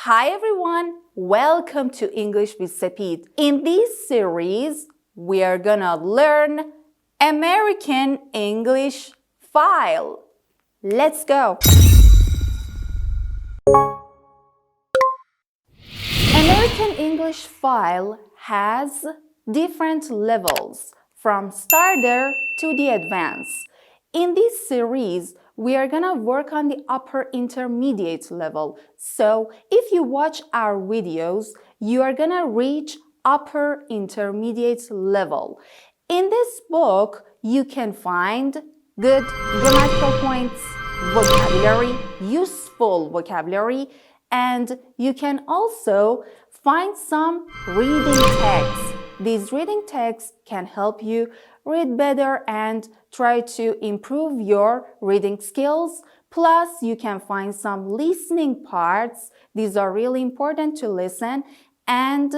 Hi everyone, welcome to English with Sepid. In this series, we are gonna learn American English file. Let's go! American English file has different levels from starter to the advanced. In this series, we are gonna work on the upper intermediate level. So if you watch our videos, you are gonna reach upper intermediate level. In this book, you can find good grammatical points, vocabulary, useful vocabulary, and you can also find some reading texts. These reading texts can help you read better and try to improve your reading skills. Plus, you can find some listening parts. These are really important to listen. And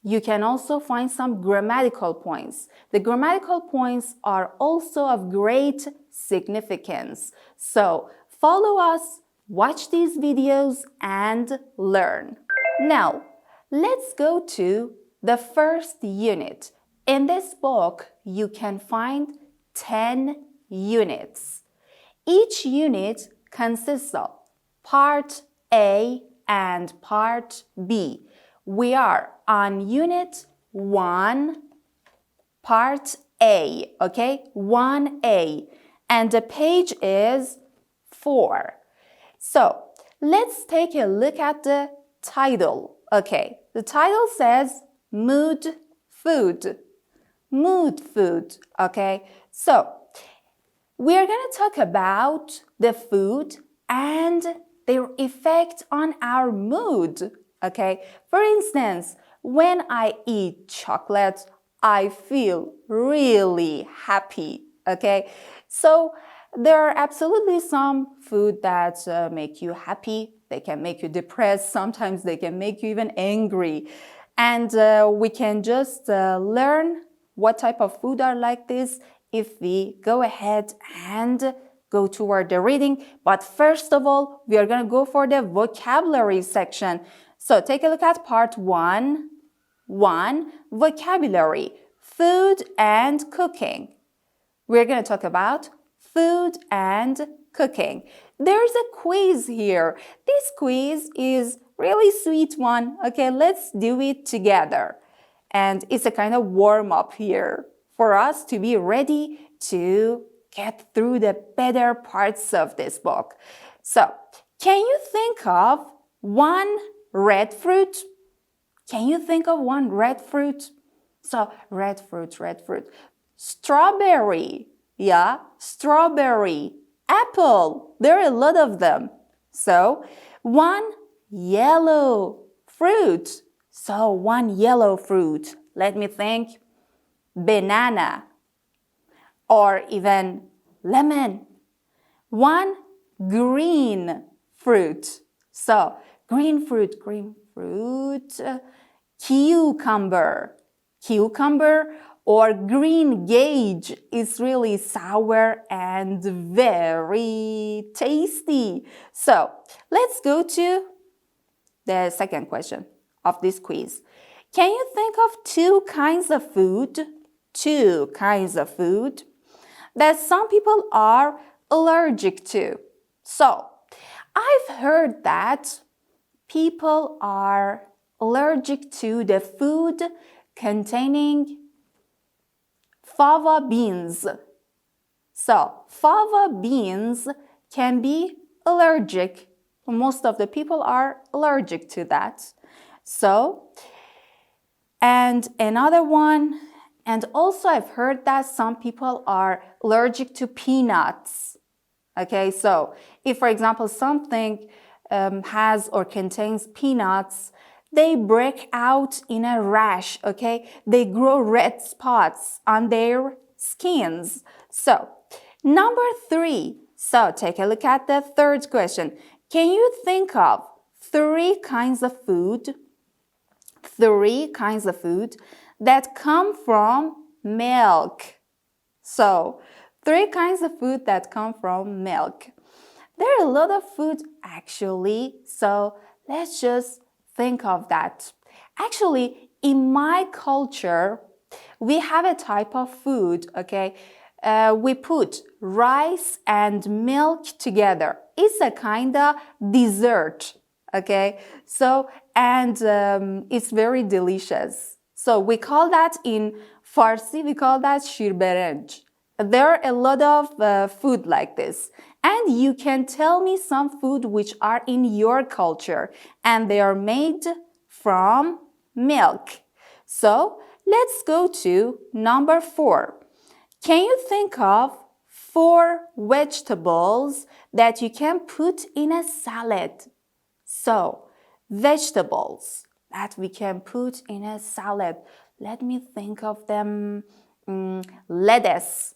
you can also find some grammatical points. The grammatical points are also of great significance. So, follow us, watch these videos, and learn. Now, let's go to the first unit. In this book, you can find 10 units. Each unit consists of Part A and Part B. We are on Unit 1, Part A, okay? 1A. And the page is 4. So, let's take a look at the title, okay? The title says Mood Food. Mood food, okay? So, we are going to talk about the food and their effect on our mood, okay? For instance, when I eat chocolate, I feel really happy, okay? So, there are absolutely some food that make you happy. They can make you depressed. Sometimes they can make you even angry. And we can just learn what type of food are like this if we go ahead and go toward the reading. But first of all, we are going to go for the vocabulary section. So take a look at part 1. Vocabulary, food and cooking. We're going to talk about food and cooking. There's a quiz here. This quiz is really sweet one. Okay, let's do it together. And it's a kind of warm-up here for us to be ready to get through the better parts of this book. So, can you think of one red fruit? Can you think of one red fruit? So, red fruit. Strawberry, yeah, strawberry. Apple, there are a lot of them. So, one yellow fruit. So, one yellow fruit. Let me think. Banana. Or even lemon. One green fruit. So, green fruit. Cucumber. Or green gauge is really sour and very tasty. So, let's go to the second question of this quiz. Can you think of two kinds of food that some people are allergic to? So, I've heard that people are allergic to the food containing fava beans. So, fava beans can be allergic. Most of the people are allergic to that. So, and another one, and also I've heard that some people are allergic to peanuts. Okay, so if, for example, something has or contains peanuts, they break out in a rash, okay? They grow red spots on their skins. So, number 3. So, take a look at the third question. Can you think of 3 kinds of food that come from milk? So, 3 kinds of food that come from milk. There are a lot of food actually, so let's just think of that. Actually, in my culture, we have a type of food, okay? We put rice and milk together. It's a kind of dessert, okay? So, and it's very delicious. So we call that in Farsi, we call that shirberenj. There are a lot of food like this. And you can tell me some food which are in your culture and they are made from milk. So let's go to number 4. Can you think of 4 vegetables that you can put in a salad? So, vegetables that we can put in a salad. Let me think of them. Lettuce.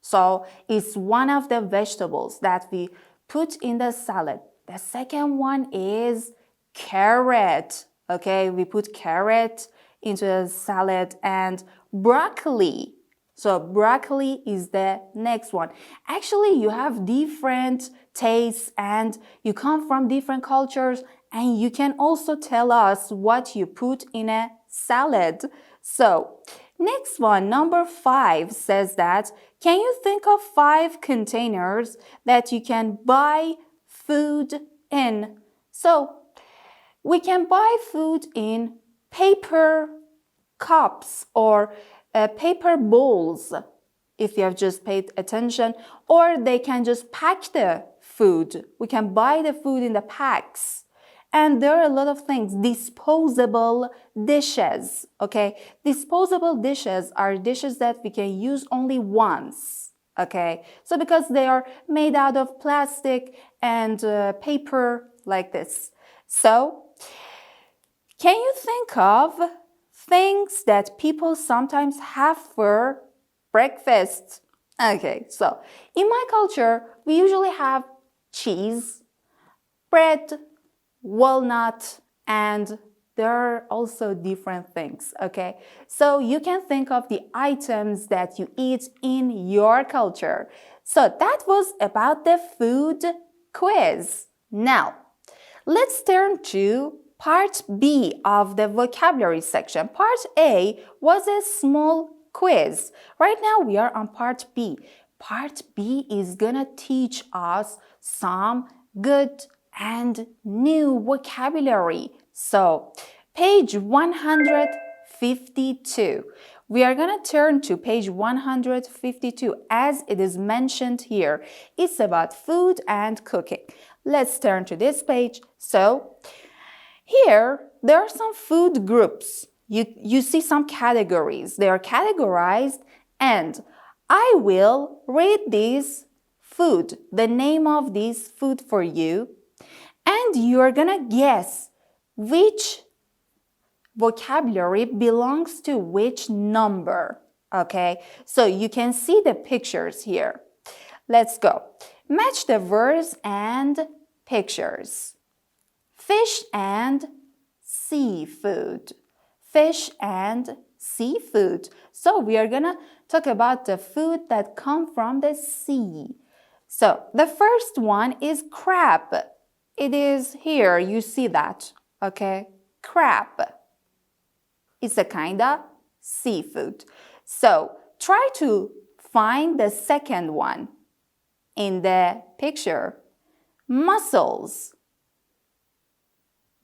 So, it's one of the vegetables that we put in the salad. The second one is carrot. Okay, we put carrot into a salad and broccoli. So broccoli is the next one. Actually, you have different tastes and you come from different cultures and you can also tell us what you put in a salad. So, next one, number 5 says that, can you think of 5 containers that you can buy food in? So, we can buy food in paper cups or paper bowls, if you have just paid attention, or they can just pack the food. We can buy the food in the packs. And there are a lot of things. Disposable dishes, okay? Disposable dishes are dishes that we can use only once, okay? So because they are made out of plastic and paper like this. So, can you think of things that people sometimes have for breakfast? Okay, so in my culture, we usually have cheese, bread, walnut, and there are also different things, okay? So you can think of the items that you eat in your culture. So that was about the food quiz. Now, let's turn to Part B of the vocabulary section. Part A was a small quiz. Right now we are on Part B. Part B is gonna teach us some good and new vocabulary. So, page 152. We are gonna turn to page 152 as it is mentioned here. It's about food and cooking. Let's turn to this page. So, here, there are some food groups. You see some categories. They are categorized and I will read this food, the name of this food for you, and you're gonna guess which vocabulary belongs to which number. Okay, so you can see the pictures here. Let's go. Match the words and pictures. Fish and seafood. Fish and seafood. So we are gonna talk about the food that come from the sea. So the first one is crab. It is here, you see that, okay? Crab. It's a kind of seafood. So try to find the second one in the picture. Mussels.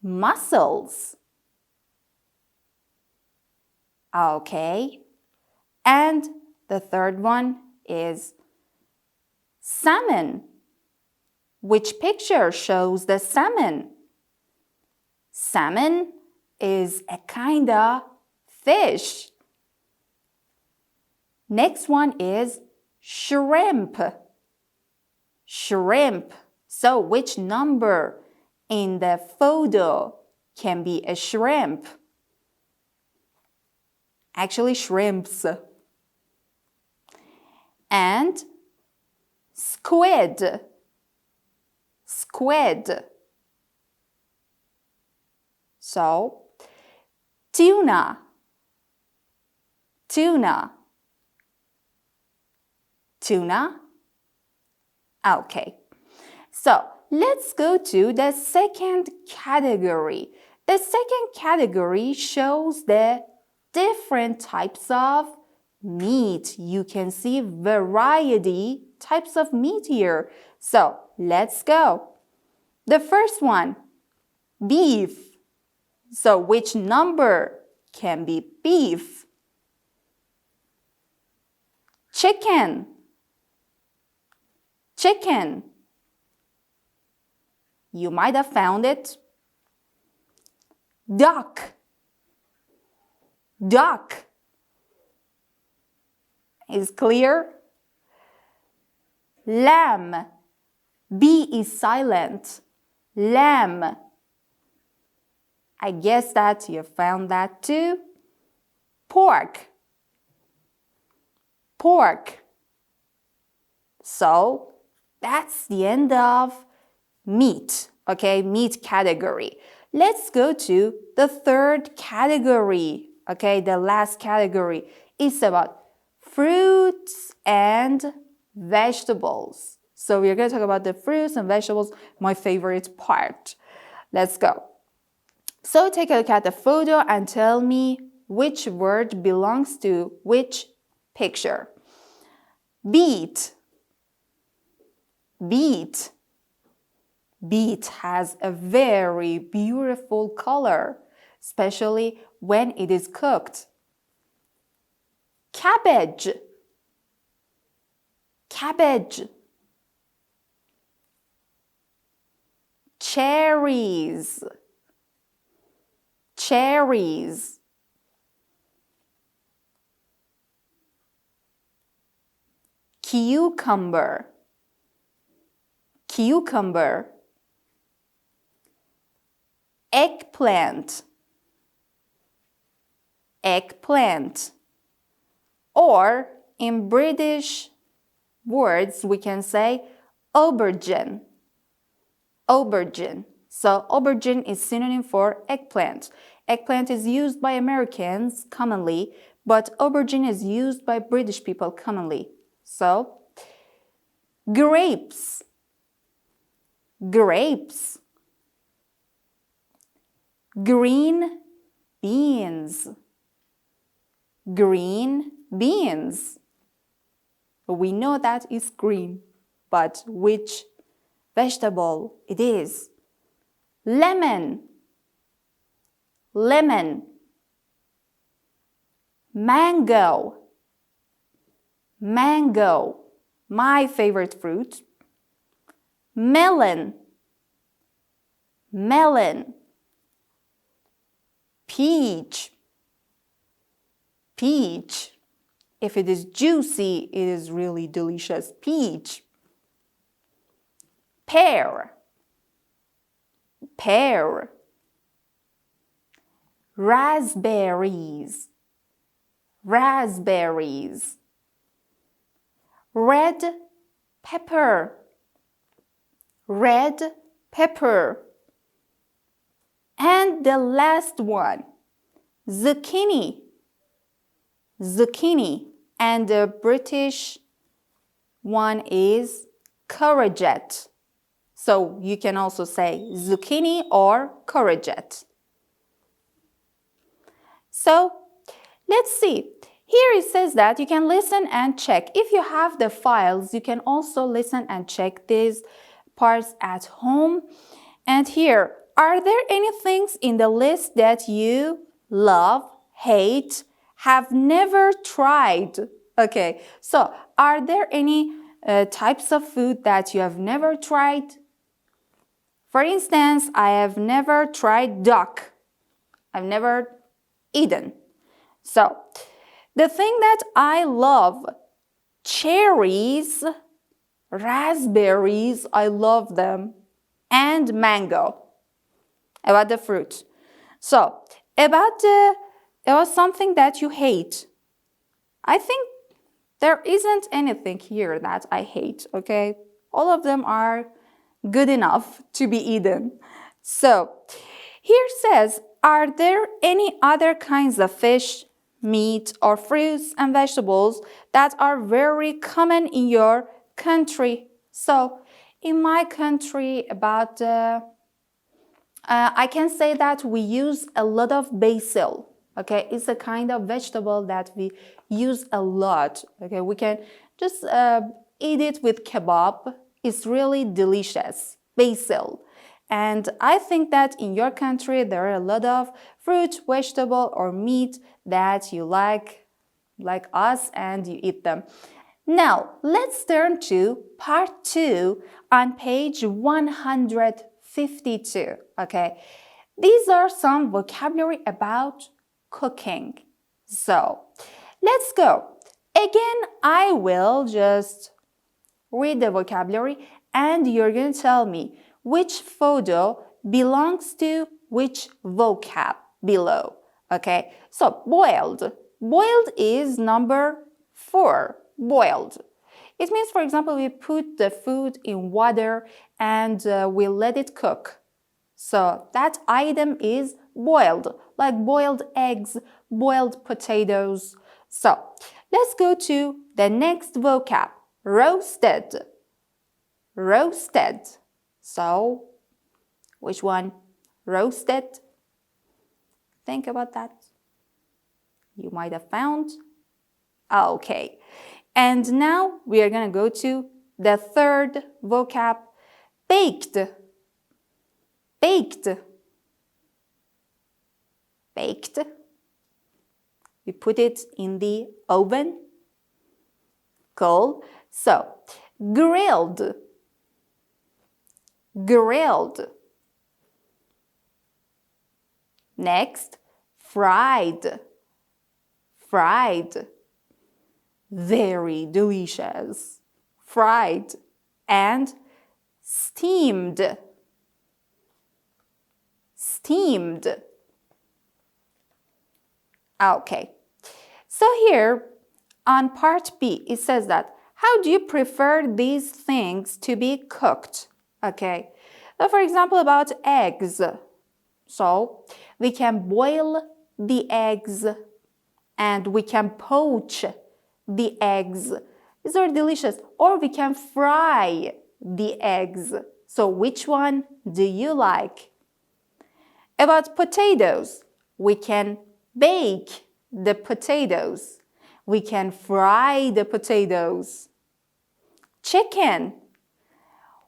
Mussels. Okay. And the third one is salmon. Which picture shows the salmon? Salmon is a kind of fish. Next one is shrimp. Shrimp. So which number in the photo can be a shrimp? Actually, shrimps. And squid. Squid. So, tuna. Tuna. Tuna. Okay. So, let's go to the second category. The second category shows the different types of meat. You can see variety types of meat here. So let's go. The first one, beef. So which number can be beef? Chicken. Chicken. You might have found it. Duck. Duck. Is clear? Lamb. B is silent. Lamb. I guess that you found that too. Pork. Pork. So that's the end of meat, okay? Meat category. Let's go to the third category, okay? The last category is about fruits and vegetables. So we're going to talk about the fruits and vegetables, my favorite part. Let's go. So take a look at the photo and tell me which word belongs to which picture. Beet. Beet. Beet has a very beautiful color, especially when it is cooked. Cabbage. Cabbage. Cherries. Cherries. Cucumber. Cucumber. Eggplant. Eggplant. Or in British words, we can say aubergine. Aubergine. So aubergine is synonym for eggplant. Eggplant is used by Americans commonly, but aubergine is used by British people commonly. So, grapes. Grapes. Green beans. Green beans. We know that it's green, but which vegetable it is? Lemon. Lemon. Mango. Mango. My favorite fruit. Melon. Melon. Peach. Peach. If it is juicy, it is really delicious. Peach. Pear. Pear. Raspberries. Raspberries. Red pepper. Red pepper. And the last one, zucchini. Zucchini. And the British one is courgette. So you can also say zucchini or courgette. So let's see. Here it says that you can listen and check. If you have the files, you can also listen and check these parts at home. And here, are there any things in the list that you love, hate, have never tried? Okay, so are there any types of food that you have never tried? For instance, I have never tried duck. I've never eaten. So, the thing that I love, cherries, raspberries, I love them, and mango. About the fruit. So, about something that you hate. I think there isn't anything here that I hate, okay? All of them are good enough to be eaten. So, here says, are there any other kinds of fish, meat, or fruits and vegetables that are very common in your country? So, In my country, about I can say that we use a lot of basil. Okay, it's a kind of vegetable that we use a lot. Okay, we can just eat it with kebab. It's really delicious. Basil. And I think that in your country there are a lot of fruit, vegetable, or meat that you like us, and you eat them. Now, let's turn to part 2 on page 152. Okay, these are some vocabulary about cooking. So, let's go. Again, I will just read the vocabulary and you're going to tell me which photo belongs to which vocab below. Okay, so boiled. Boiled is number 4. Boiled. It means, for example, we put the food in water and we let it cook. So that item is boiled, like boiled eggs, boiled potatoes. So let's go to the next vocab, roasted. Roasted. So which one? Roasted. Think about that. You might have found. Okay. And now we are going to go to the third vocab, baked. Baked. Baked. We put it in the oven. Cool. So, grilled. Grilled. Next, fried. Fried. Very delicious. Fried. And steamed. Steamed. Okay. So here on part B, it says that how do you prefer these things to be cooked? Okay. So for example, about eggs. So we can boil the eggs and we can poach the eggs. These are delicious. Or we can fry the eggs. So which one do you like? About potatoes, we can bake the potatoes. We can fry the potatoes. Chicken,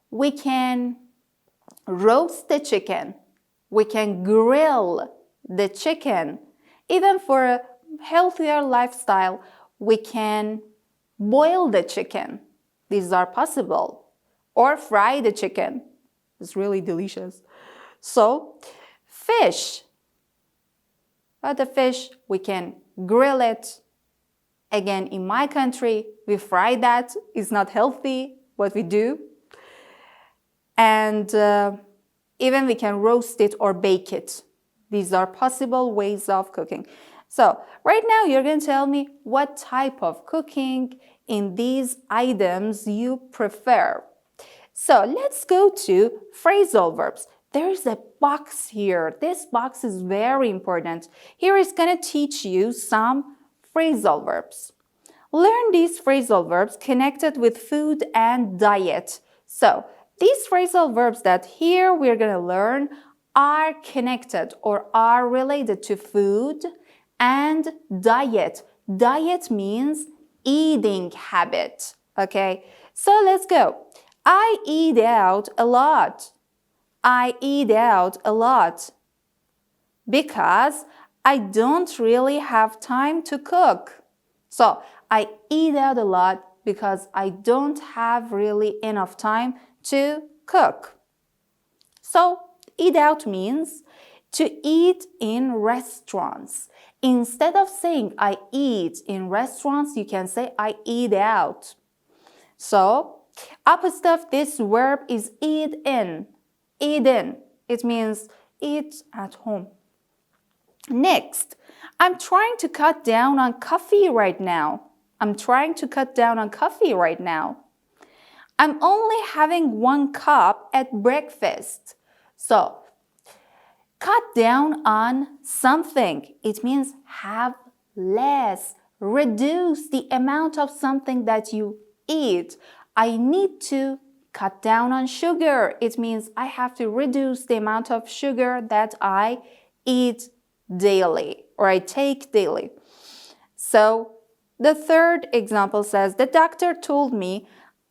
we can roast the chicken. We can grill the chicken. Even for a healthier lifestyle, we can boil the chicken. These are possible. Or fry the chicken. It's really delicious. So, fish. But the fish, we can grill it. Again, in my country, we fry that. It's not healthy, but we do. And even we can roast it or bake it. These are possible ways of cooking. So, right now you're going to tell me what type of cooking in these items you prefer. So, let's go to phrasal verbs. There's a box here. This box is very important. Here is going to teach you some phrasal verbs. Learn these phrasal verbs connected with food and diet. So, these phrasal verbs that here we're going to learn are connected or are related to food and diet. Diet means eating habit. Okay, so let's go. I eat out a lot. I eat out a lot because I don't really have time to cook. So, I eat out a lot because I don't have really enough time to cook. So, eat out means to eat in restaurants. Instead of saying I eat in restaurants, you can say I eat out. So, opposite of this verb is eat in. Eat in. It means eat at home. Next, I'm trying to cut down on coffee right now. I'm trying to cut down on coffee right now. I'm only having 1 cup at breakfast. So, cut down on something. It means have less. Reduce the amount of something that you eat. I need to cut down on sugar. It means I have to reduce the amount of sugar that I eat daily or I take daily. So the third example says, the doctor told me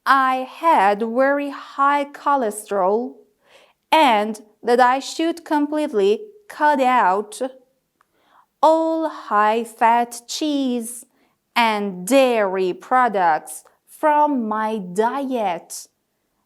I had very high cholesterol and that I should completely cut out all high-fat cheese and dairy products from my diet.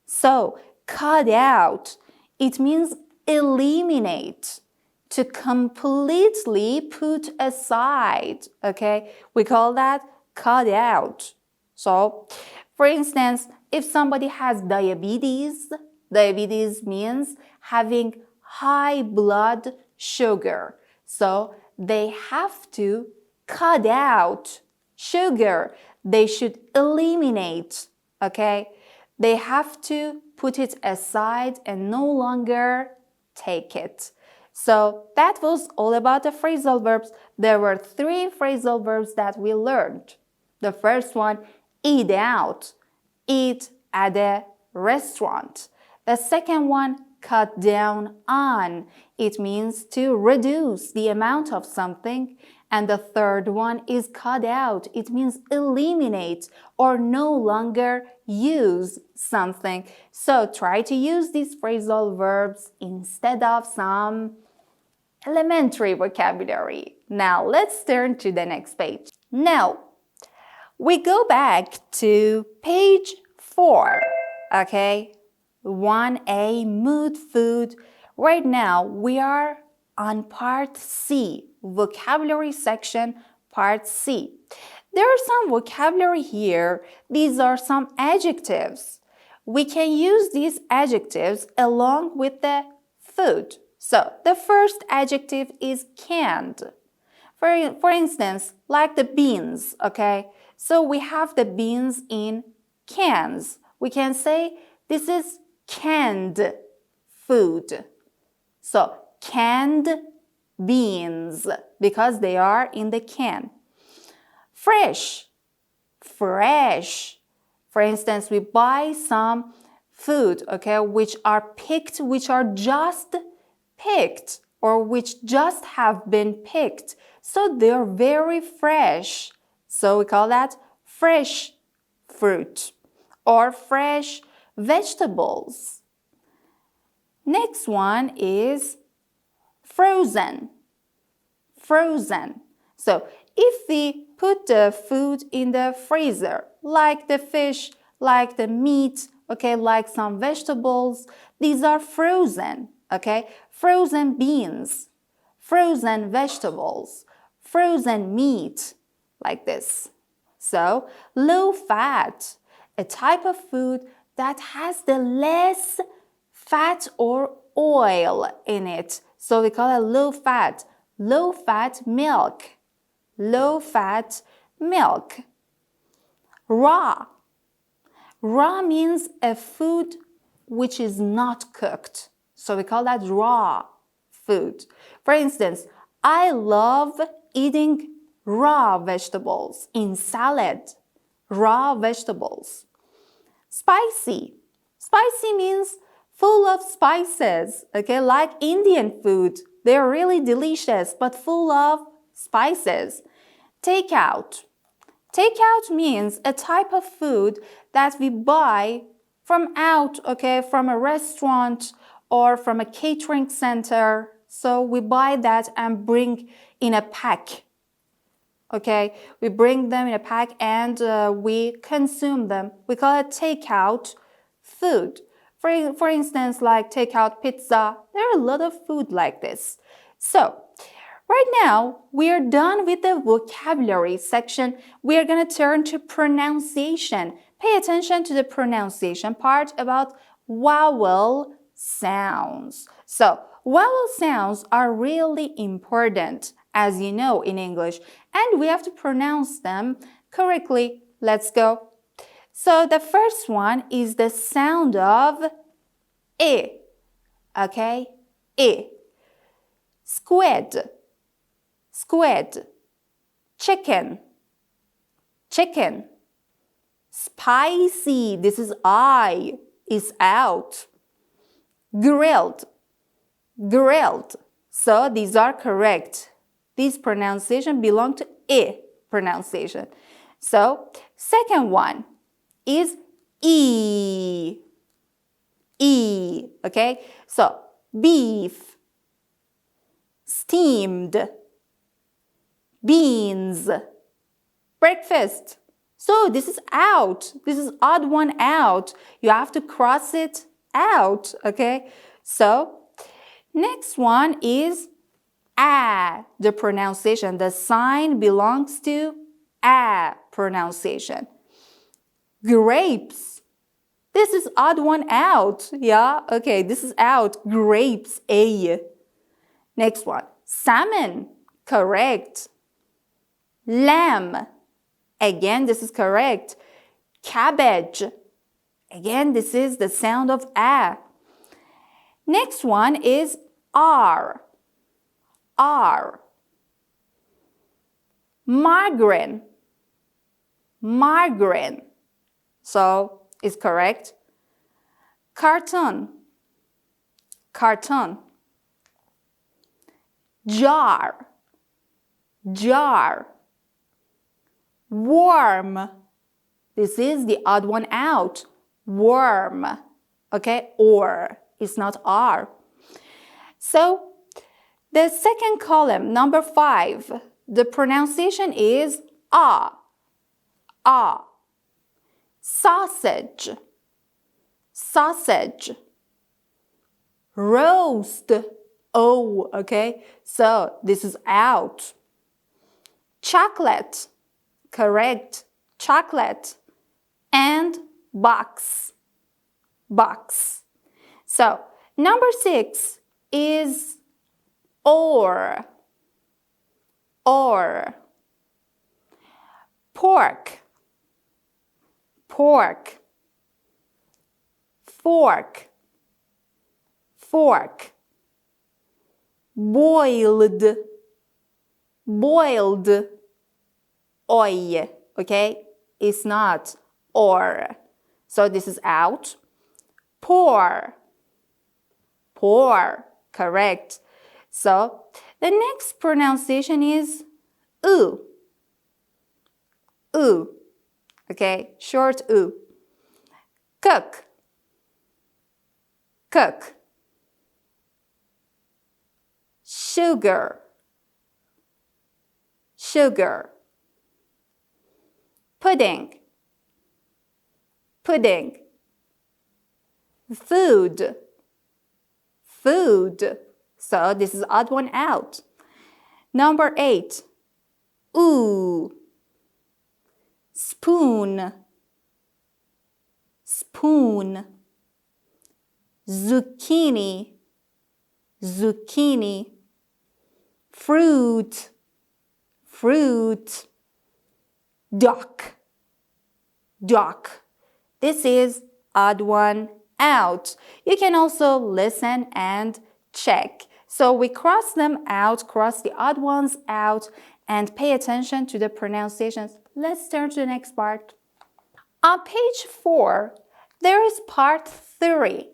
So, cut out, it means eliminate, to completely put aside, okay? We call that cut out. So, for instance, if somebody has diabetes, diabetes means having high blood sugar. So, they have to cut out sugar. They should eliminate, okay? They have to put it aside and no longer take it. So that was all about the phrasal verbs. There were 3 phrasal verbs that we learned. The first one, eat out, eat at a restaurant. The second one, cut down on. It means to reduce the amount of something. And the third one is cut out. It means eliminate or no longer use something. So try to use these phrasal verbs instead of some elementary vocabulary. Now let's turn to the next page. Now we go back to page 4, okay? 1A, mood, food. Right now we are on part C, vocabulary section, part C. There are some vocabulary here. These are some adjectives. We can use these adjectives along with the food. So the first adjective is canned. For instance, like the beans, okay? So we have the beans in cans. We can say this is canned food. So canned beans because they are in the can. Fresh, fresh. For instance, we buy some food, okay, which are picked, which are just picked or which just have been picked. So they're very fresh. So we call that fresh fruit or fresh vegetables. Next one is frozen. Frozen. So if we put the food in the freezer, like the fish, like the meat, okay, like some vegetables, these are frozen, okay? Frozen beans, frozen vegetables, frozen meat, like this. So low fat, a type of food that has the less fat or oil in it. So we call it low fat milk, low fat milk. Raw. Raw means a food which is not cooked. So we call that raw food. For instance, I love eating raw vegetables in salad. Raw vegetables. Spicy. Spicy means full of spices, okay, like Indian food. They're really delicious, but full of spices. Takeout. Takeout means a type of food that we buy from out, okay, from a restaurant or from a catering center. So we buy that and bring in a pack. Okay, we bring them in a pack and we consume them. We call it takeout food. For instance, like takeout pizza, there are a lot of food like this. So, right now, we are done with the vocabulary section. We are going to turn to pronunciation. Pay attention to the pronunciation part about vowel sounds. So, vowel sounds are really important, as you know, in English, and we have to pronounce them correctly. Let's go. So the first one is the sound of I, okay? I. Squid, squid. Chicken, chicken. Spicy, this is I. is out. Grilled, grilled. So these are correct. These pronunciation belong to I pronunciation. So second one is E. E, okay? So beef, steamed, beans, breakfast. So this is out. This is odd one out. You have to cross it out, okay? So next one is A, the pronunciation. The sign belongs to A pronunciation. Grapes. This is odd one out. Yeah, okay, this is out. Grapes, A. Next one, salmon. Correct. Lamb. Again, this is correct. Cabbage. Again, this is the sound of A. Next one is R. R. Margarine. Margarine. So, is correct. Carton. Carton. Jar. Jar. Worm. This is the odd one out. Worm. Okay, or. It's not R. So, the second column, number 5, the pronunciation is A. A. Sausage. Sausage. Roast. O, okay? So, this is out. Chocolate. Correct. Chocolate. And box. Box. So, number 6 is or. Or. Pork. Pork. Fork. Fork. Boiled. Boiled. Oi. Okay? It's not or. So this is out. Pour. Pour. Correct. So the next pronunciation is oo. Oo. Okay? Short oo. Cook. Cook. Sugar. Sugar. Pudding. Pudding. Food. Food. So this is odd one out. Number 8. Ooh. Spoon. Spoon. Zucchini. Zucchini. Fruit. Fruit. Duck. Duck. This is odd one out. You can also listen and check. So we cross them out, cross the odd ones out, and pay attention to the pronunciations. Let's turn to the next part. On page 4, there is part 3.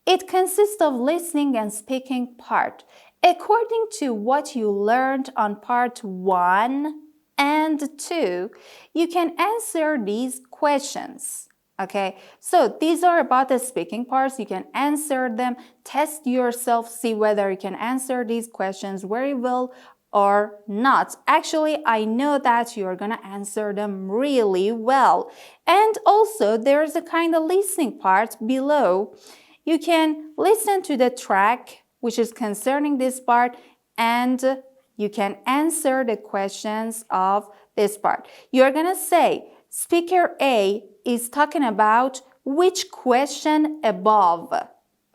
It consists of listening and speaking part. According to what you learned on part 1 and 2, you can answer these questions. Okay, so these are about the speaking parts. You can answer them, test yourself, see whether you can answer these questions very well or not. Actually, I know that you're gonna answer them really well. And also, there's a kind of listening part below. You can listen to the track, which is concerning this part, and you can answer the questions of this part. You're gonna say, Speaker A is talking about which question above,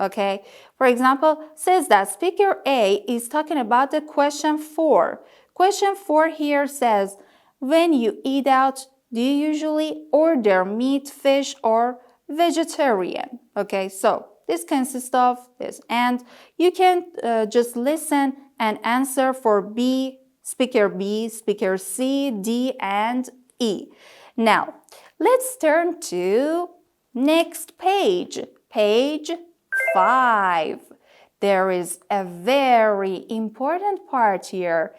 okay? For example, says that Speaker A is talking about the question 4. Question 4 here says, when you eat out, do you usually order meat, fish, or vegetarian? Okay, so this consists of this. And you can just listen and answer for B, Speaker C, D, and E. Now, let's turn to Next page, page 5. There is a very important part here.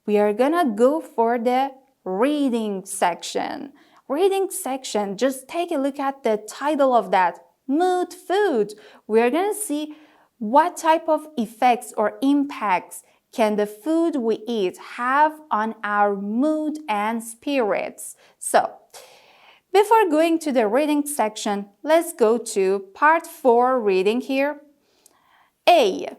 We are gonna go for the reading section. Reading section, just take a look at the title of that, Mood Food. We are gonna see what type of effects or impacts can the food we eat have on our mood and spirits. So, before going to the reading section, let's go to part 4 reading here. A.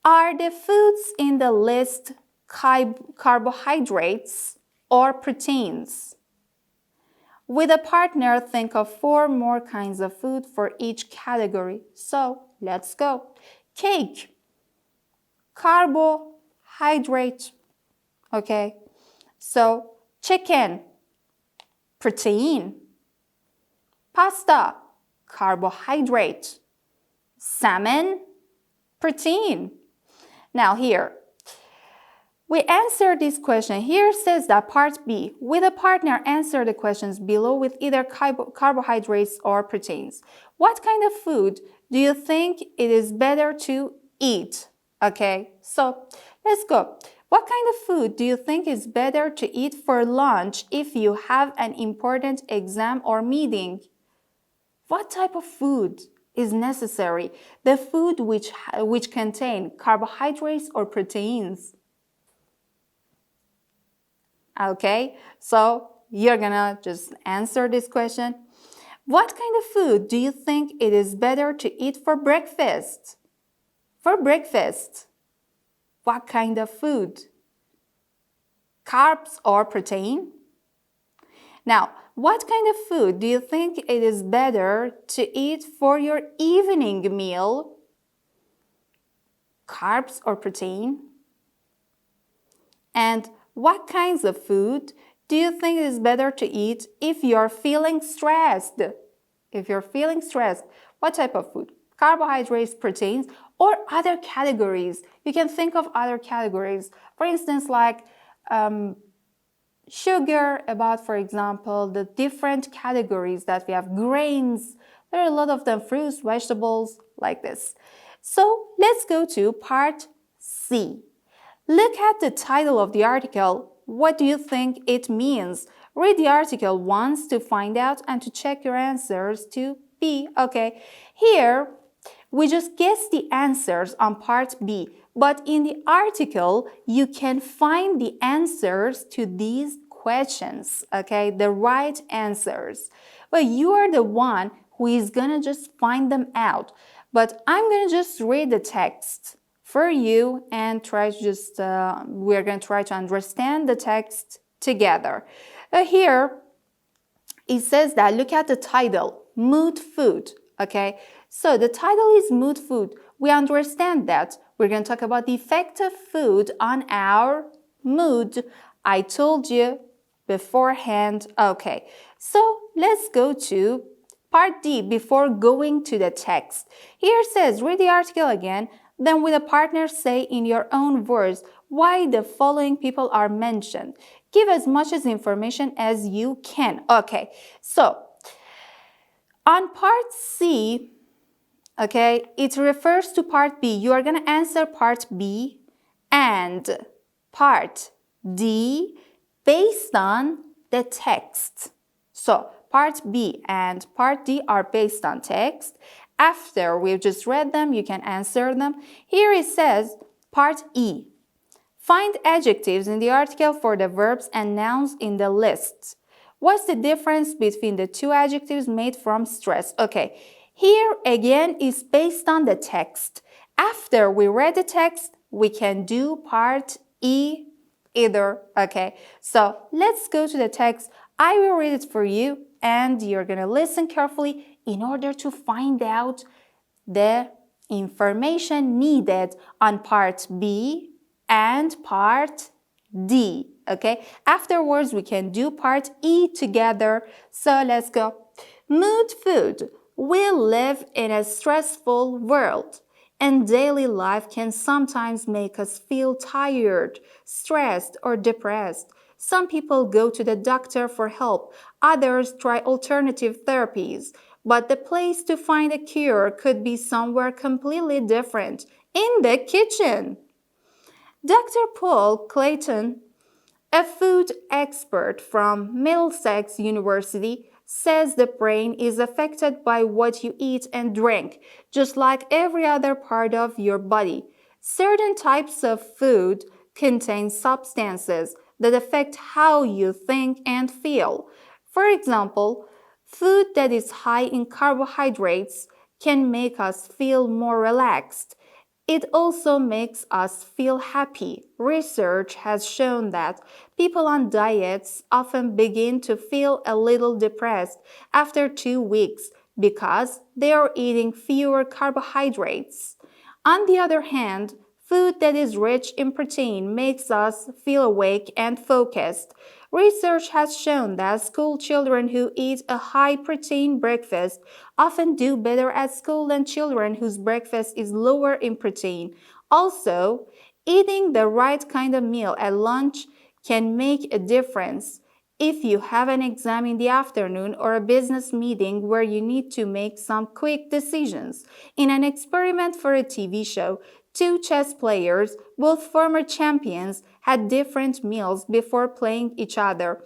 Are the foods in the list carbohydrates or proteins? With a partner, think of 4 more kinds of food for each category. So, let's go. Cake, carbohydrate. Okay. So, chicken, protein. Pasta, carbohydrate. Salmon, protein. Now here, we answer this question. Here says that part B, with a partner, answer the questions below with either carbohydrates or proteins. What kind of food do you think it is better to eat? Okay, so let's go. What kind of food do you think is better to eat for lunch if you have an important exam or meeting? What type of food is necessary? The food which contain carbohydrates or proteins? Okay, so you're gonna just answer this question. What kind of food do you think it is better to eat for breakfast? For breakfast, what kind of food? Carbs or protein? Now, what kind of food do you think it is better to eat for your evening meal? Carbs or protein? And what kinds of food do you think is better to eat if you're feeling stressed? If you're feeling stressed, what type of food? Carbohydrates, proteins, or other categories? You can think of other categories. For instance, like sugar, for example, the different categories that we have. Grains, there are a lot of them, fruits, vegetables, like this. So let's go to part C. Look at the title of the article. What do you think it means? Read the article once to find out and to check your answers to B. Okay, here we just guess the answers on part B, but in the article you can find the answers to these questions, okay, the right answers. But you are the one who is gonna just find them out. But I'm gonna just read the text for you and try to just, we're going to try to understand the text together. Here, it says that, look at the title, Mood Food, okay? So the title is Mood Food. We understand that. We're going to talk about the effect of food on our mood. I told you beforehand. Okay, so let's go to part D before going to the text. Here it says, read the article again. Then with a partner, say in your own words why the following people are mentioned. Give as much information as you can. Okay, so on part C, okay, it refers to part B. You are going to answer part B and part D based on the text. So part B and part D are based on text. After we've just read them, you can answer them. Here it says, part E. Find adjectives in the article for the verbs and nouns in the list. What's the difference between the two adjectives made from stress? Okay, here again is based on the text. After we read the text, we can do part E either. Okay, so let's go to the text. I will read it for you and you're going to listen carefully in order to find out the information needed on part B and part D, okay? Afterwards, we can do part E together. So let's go. Mood food. We live in a stressful world, and daily life can sometimes make us feel tired, stressed, or depressed. Some people go to the doctor for help. Others try alternative therapies. but the place to find a cure could be somewhere completely different, in the kitchen. Dr. Paul Clayton, a food expert from Middlesex University, says the brain is affected by what you eat and drink, just like every other part of your body. Certain types of food contain substances that affect how you think and feel. For example, food that is high in carbohydrates can make us feel more relaxed. It also makes us feel happy. Research has shown that people on diets often begin to feel a little depressed after 2 weeks because they are eating fewer carbohydrates. On the other hand, food that is rich in protein makes us feel awake and focused. Research has shown that school children who eat a high-protein breakfast often do better at school than children whose breakfast is lower in protein. Also, eating the right kind of meal at lunch can make a difference. If you have an exam in the afternoon or a business meeting where you need to make some quick decisions. In an experiment for a TV show, 2 chess players, both former champions, had different meals before playing each other.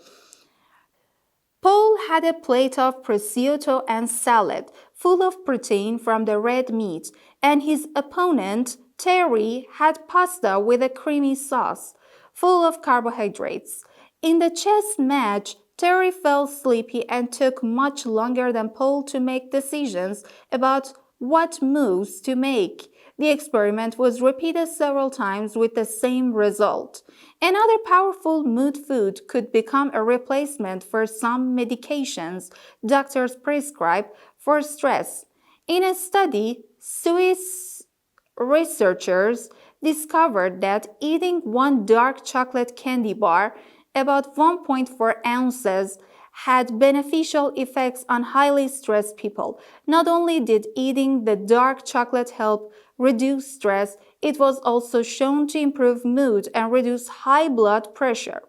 Paul had a plate of prosciutto and salad, full of protein from the red meat, and his opponent, Terry, had pasta with a creamy sauce, full of carbohydrates. In the chess match, Terry felt sleepy and took much longer than Paul to make decisions about what moves to make. The experiment was repeated several times with the same result. Another powerful mood food could become a replacement for some medications doctors prescribe for stress. In a study, Swiss researchers discovered that eating one dark chocolate candy bar, about 1.4 ounces, had beneficial effects on highly stressed people. Not only did eating the dark chocolate help reduce stress, it was also shown to improve mood and reduce high blood pressure.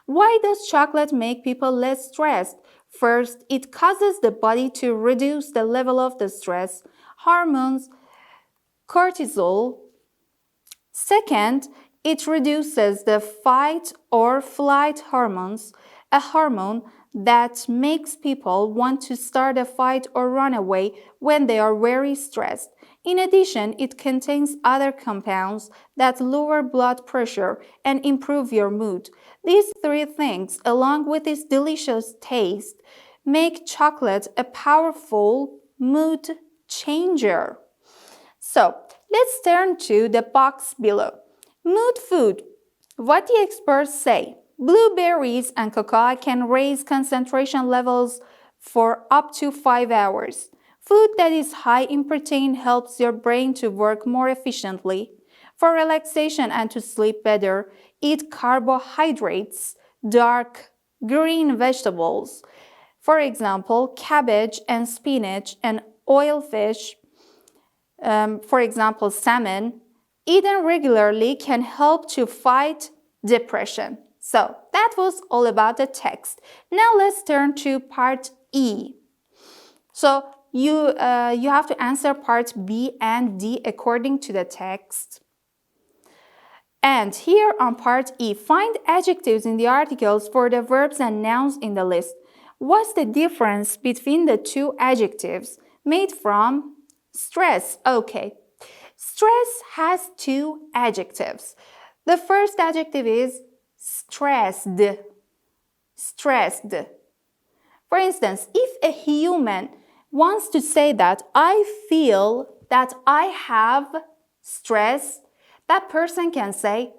Why does chocolate make people less stressed? First, it causes the body to reduce the level of the stress hormones, cortisol. Second, it reduces the fight or flight hormones, a hormone that makes people want to start a fight or run away when they are very stressed. In addition, it contains other compounds that lower blood pressure and improve your mood. These 3 things, along with its delicious taste, make chocolate a powerful mood changer. So, let's turn to the box below. Mood food. What the experts say. Blueberries and cocoa can raise concentration levels for up to 5 hours. Food that is high in protein helps your brain to work more efficiently. For relaxation and to sleep better, eat carbohydrates, dark green vegetables. For example, cabbage and spinach and oil fish. For example, salmon, eaten regularly can help to fight depression. So that was all about the text. Now let's turn to part E. So you have to answer part B and D according to the text. And here on part E, find adjectives in the articles for the verbs and nouns in the list. What's the difference between the 2 adjectives made from stress? Okay. Stress has 2 adjectives. The first adjective is stressed. Stressed. For instance, if a human wants to say that I feel that I have stress, that person can say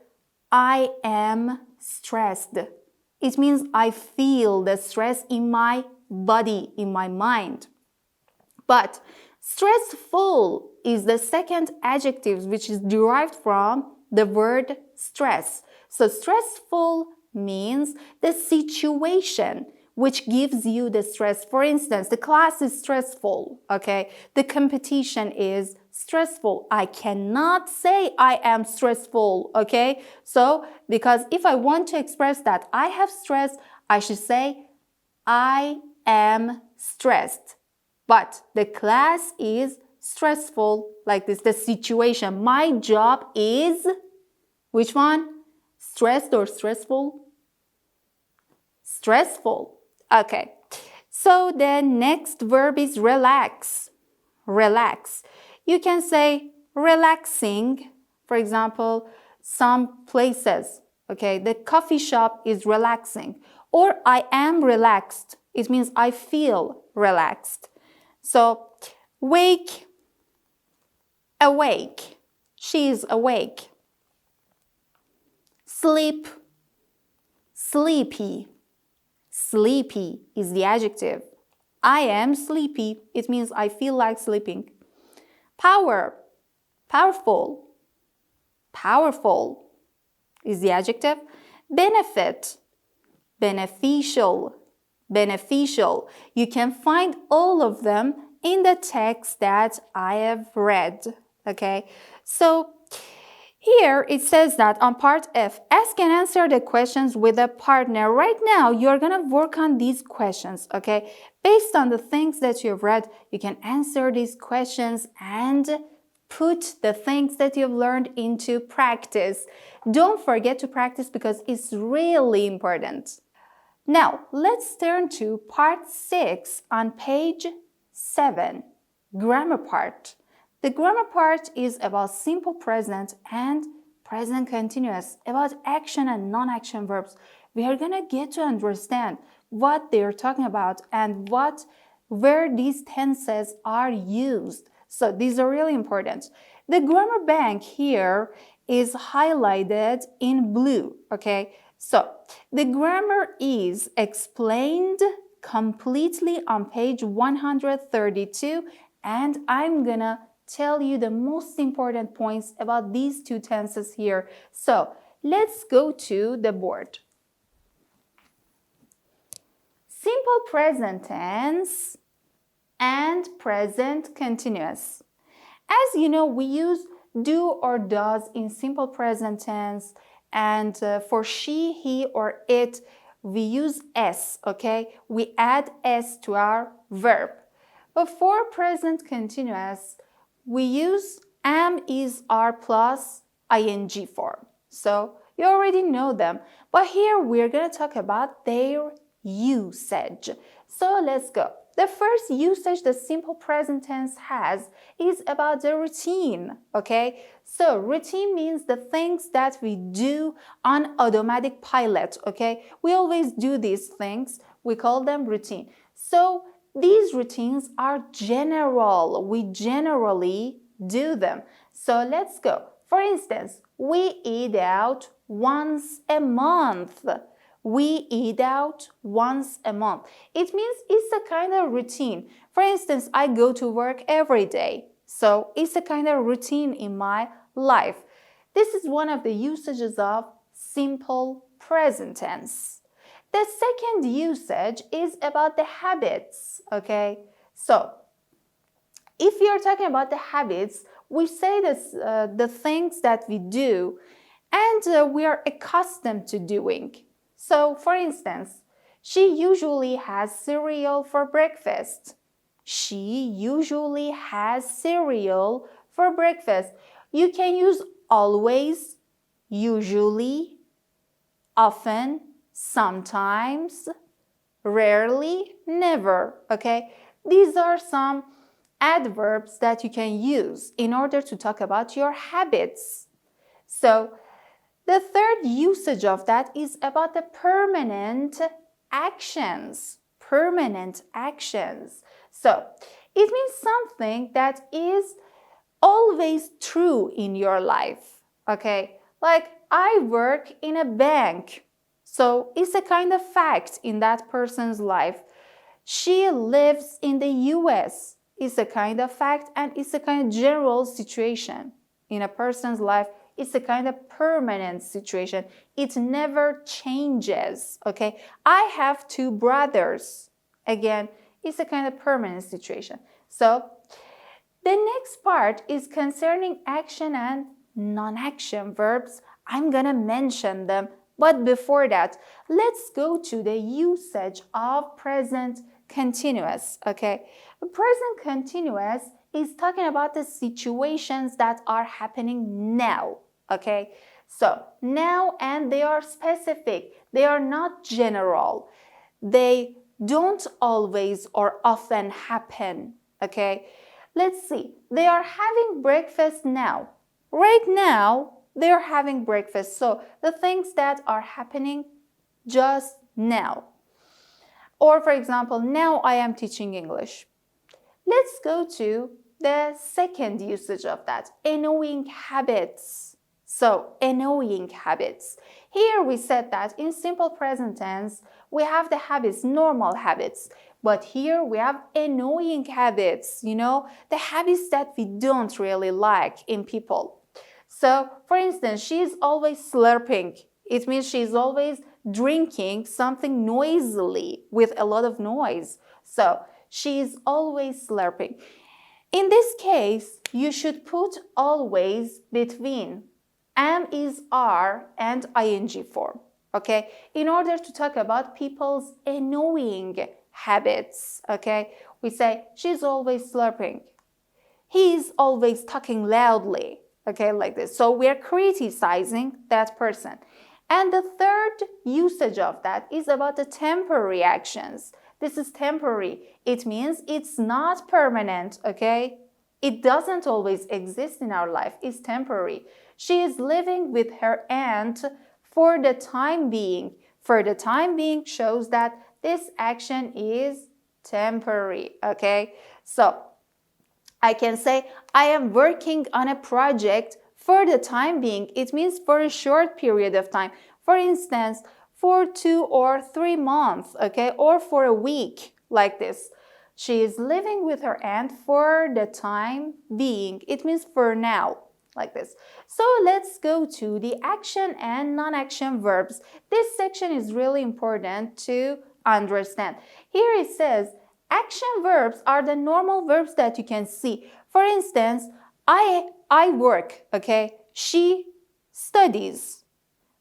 I am stressed. It means I feel the stress in my body, in my mind. But stressful is the second adjective which is derived from the word stress. So stressful means the situation which gives you the stress. For instance, the class is stressful, okay? The competition is stressful. I cannot say I am stressful, okay? So, because if I want to express that I have stress, I should say I am stressed. But the class is stressful, like this, the situation. My job is, which one? Stressed or stressful? Stressful. Okay. So the next verb is relax. Relax. You can say relaxing. For example, some places, okay, the coffee shop is relaxing. Or I am relaxed. It means I feel relaxed. So wake, awake. She is awake. Sleep, sleepy. Sleepy is the adjective. I am sleepy. It means I feel like sleeping. Power, powerful. Powerful is the adjective. Benefit, beneficial. Beneficial. You can find all of them in the text that I have read. Okay, so here it says that on part F, ask and answer the questions with a partner. Right now, you're going to work on these questions, okay? Based on the things that you've read, you can answer these questions and put the things that you've learned into practice. Don't forget to practice because it's really important. Now, let's turn to part 6 on page 7, grammar part. The grammar part is about simple present and present continuous, about action and non-action verbs. We are going to get to understand what they're talking about and where these tenses are used. So these are really important. The grammar bank here is highlighted in blue, okay? So the grammar is explained completely on page 132, and I'm gonna tell you the most important points about these two tenses here. So let's go to the board. Simple present tense and present continuous. As you know, we use do or does in simple present tense, and for she, he, or it, we use s, okay? We add s to our verb. But for present continuous, we use am, is, are plus ing form. So you already know them. But here we're going to talk about their usage. So let's go. The first usage the simple present tense has is about the routine, okay? So routine means the things that we do on automatic pilot, okay? We always do these things. We call them routine. So these routines are general. We generally do them. So let's go. For instance, we eat out once a month. We eat out once a month. It means it's a kind of routine. For instance, I go to work every day. So it's a kind of routine in my life. This is one of the usages of simple present tense. The second usage is about the habits, okay? So, if you're talking about the habits, we say this, the things that we do and we are accustomed to doing. So, for instance, she usually has cereal for breakfast. She usually has cereal for breakfast. You can use always, usually, often, sometimes, rarely, never, okay? These are some adverbs that you can use in order to talk about your habits. So, the third usage of that is about the permanent actions. Permanent actions. So, it means something that is always true in your life, okay? Like, I work in a bank. So, it's a kind of fact in that person's life. She lives in the US. It's a kind of fact and it's a kind of general situation in a person's life. It's a kind of permanent situation. It never changes, okay? I have 2 brothers. Again, it's a kind of permanent situation. So, the next part is concerning action and non-action verbs. I'm gonna mention them, but before that, let's go to the usage of present continuous, okay? Present continuous is talking about the situations that are happening now, okay? So now, and they are specific, they are not general. They don't always or often happen, okay? Let's see, they are having breakfast now. Right now, they are having breakfast. So the things that are happening just now. Or for example, now I am teaching English. Let's go to the second usage of that, annoying habits. So, annoying habits. Here we said that in simple present tense, we have the habits, normal habits. But here we have annoying habits, the habits that we don't really like in people. So, for instance, she's always slurping. It means she's always drinking something noisily with a lot of noise. So, she's always slurping. In this case, you should put always between am, is, are, and ing form, okay? In order to talk about people's annoying habits, okay? We say, she's always slurping. He's always talking loudly, okay, like this. So we're criticizing that person. And the third usage of that is about the temporary actions. This is temporary. It means it's not permanent, okay? It doesn't always exist in our life. It's temporary. She is living with her aunt for the time being. For the time being shows that this action is temporary, okay? So I can say, I am working on a project for the time being. It means for a short period of time. For instance, for 2 or 3 months, okay, or for a week, like this. She is living with her aunt for the time being. It means for now, like this. So let's go to the action and non-action verbs. This section is really important to understand. Here it says, action verbs are the normal verbs that you can see. For instance, I work, okay? She studies.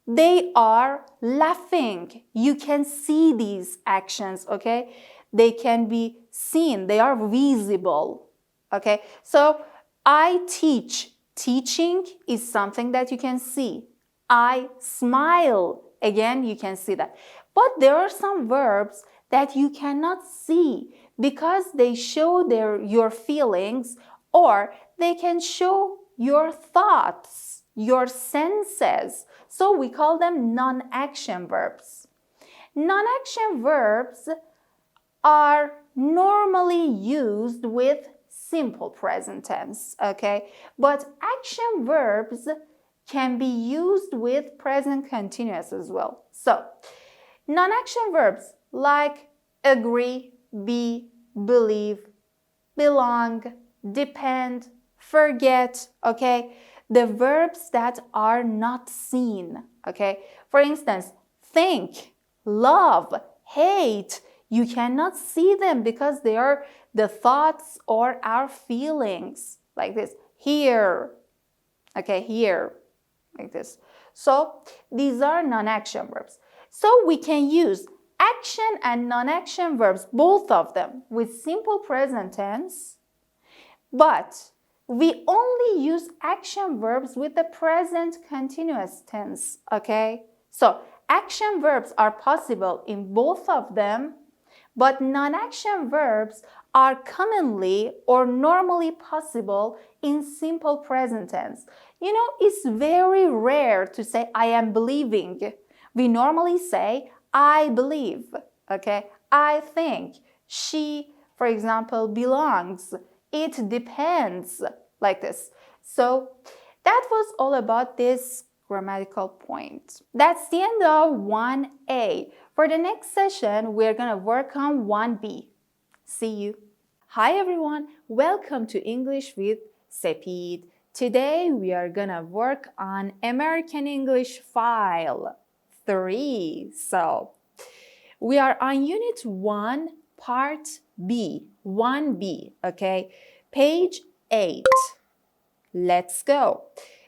They are laughing. You can see these actions, okay? They can be seen. They are visible, okay? So I teach. Teaching is something that you can see. I smile. Again, you can see that. But there are some verbs that you cannot see because they show your feelings, or they can show your thoughts, your senses. So we call them non-action verbs. Non-action verbs are normally used with simple present tense, okay? But action verbs can be used with present continuous as well. So, non-action verbs like agree, be, believe, belong, depend, forget, okay? The verbs that are not seen, okay? For instance, think, love, hate. You cannot see them because they are the thoughts or our feelings, like this. Here, okay, here, like this. So these are non-action verbs. So we can use action and non-action verbs, both of them, with simple present tense, but we only use action verbs with the present continuous tense, okay? So action verbs are possible in both of them, but non-action verbs are commonly or normally possible in simple present tense. It's very rare to say I am believing. We normally say I believe, okay? I think. She, for example, belongs. It depends, like this. So that was all about this grammatical point. That's the end of 1A. For the next session, we're going to work on 1B. See you. Hi everyone, welcome to English with Sepid. Today we are going to work on American English File 3. So we are on Unit 1, Part B, 1B, okay? Page 8. Let's go.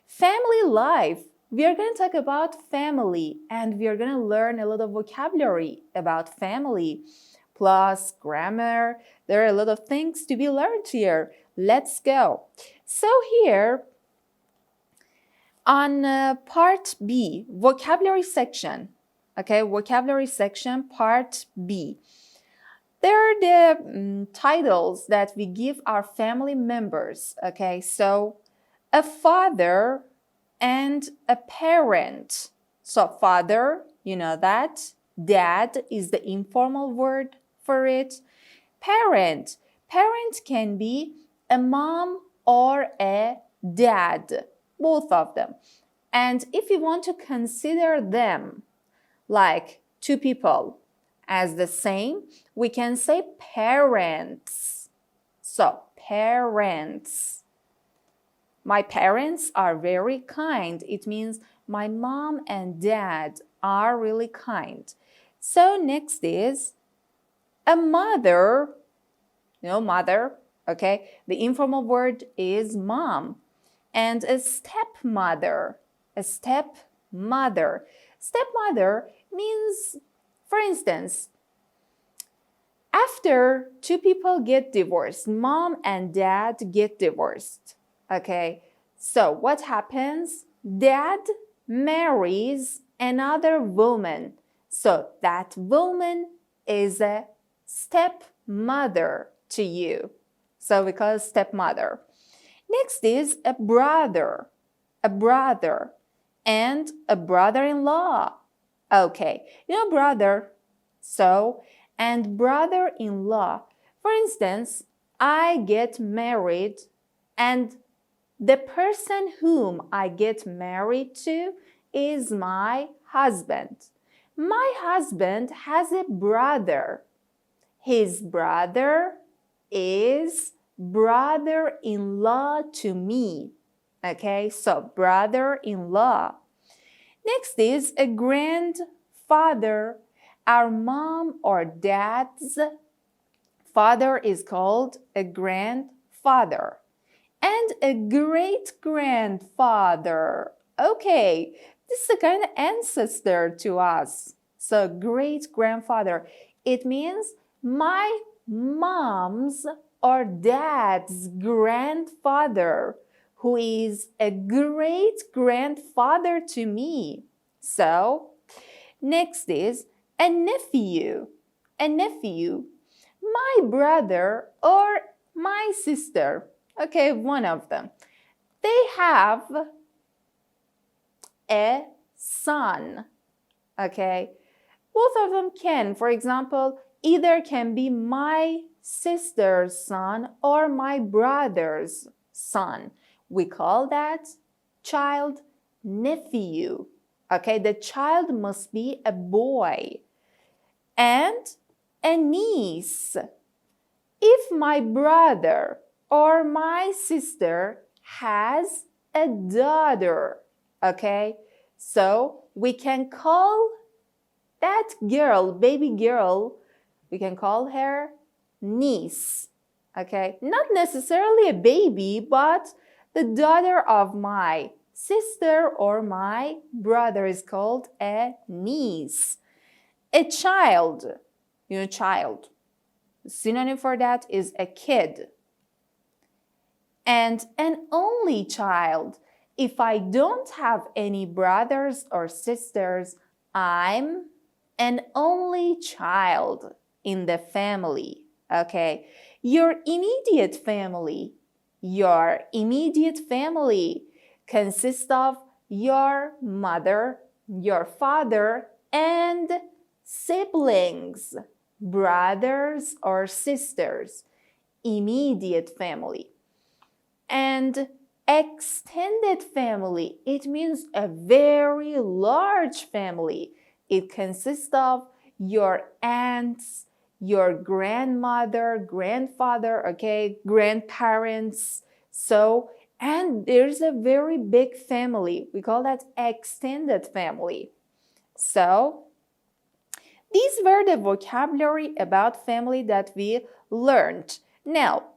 Family life. We are going to talk about family and we are going to learn a lot of vocabulary about family. plus grammar. There are a lot of things to be learned here. Let's go. So here on part B, vocabulary section, okay, vocabulary section, part B. There are the titles that we give our family members, okay? So, a father and a parent. So, father, you know that. Dad is the informal word for it. Parent. Parent can be a mom or a dad, both of them. And if you want to consider them like two people as the same, we can say parents. So, parents. My parents are very kind. It means my mom and dad are really kind. So, next is a mother. You know, mother, okay? The informal word is mom. And a stepmother. A stepmother. Stepmother means, for instance, after two people get divorced, mom and dad get divorced, okay? So what happens? Dad marries another woman. So that woman is a stepmother to you. So we call it stepmother. Next is a brother and a brother-in-law. Okay, you know brother, so, and brother-in-law. For instance, I get married and the person whom I get married to is my husband. My husband has a brother. His brother is brother-in-law to me. Okay, so brother-in-law. Next is a grandfather. Our mom or dad's father is called a grandfather. And a great-grandfather. Okay, this is a kind of ancestor to us. So great-grandfather. It means my mom's or dad's grandfather, who is a great-grandfather to me. So, next is a nephew. A nephew. My brother or my sister. Okay, one of them. They have a son. Okay, both of them can. For example, either can be my sister's son or my brother's son. We call that child nephew. Okay, the child must be a boy. And a niece. If my brother or my sister has a daughter, okay, so we can call that girl, baby girl, we can call her niece, okay? Not necessarily a baby, but the daughter of my sister or my brother is called a niece. A child, you know, child. The synonym for that is a kid. And an only child. If I don't have any brothers or sisters, I'm an only child in the family, okay? Your immediate family consists of your mother, your father, and siblings, brothers or sisters, immediate family. And extended family, it means a very large family. It consists of your aunts, your grandmother, grandfather, okay, grandparents. So, and there's a very big family. We call that extended family. So, these were the vocabulary about family that we learned. Now,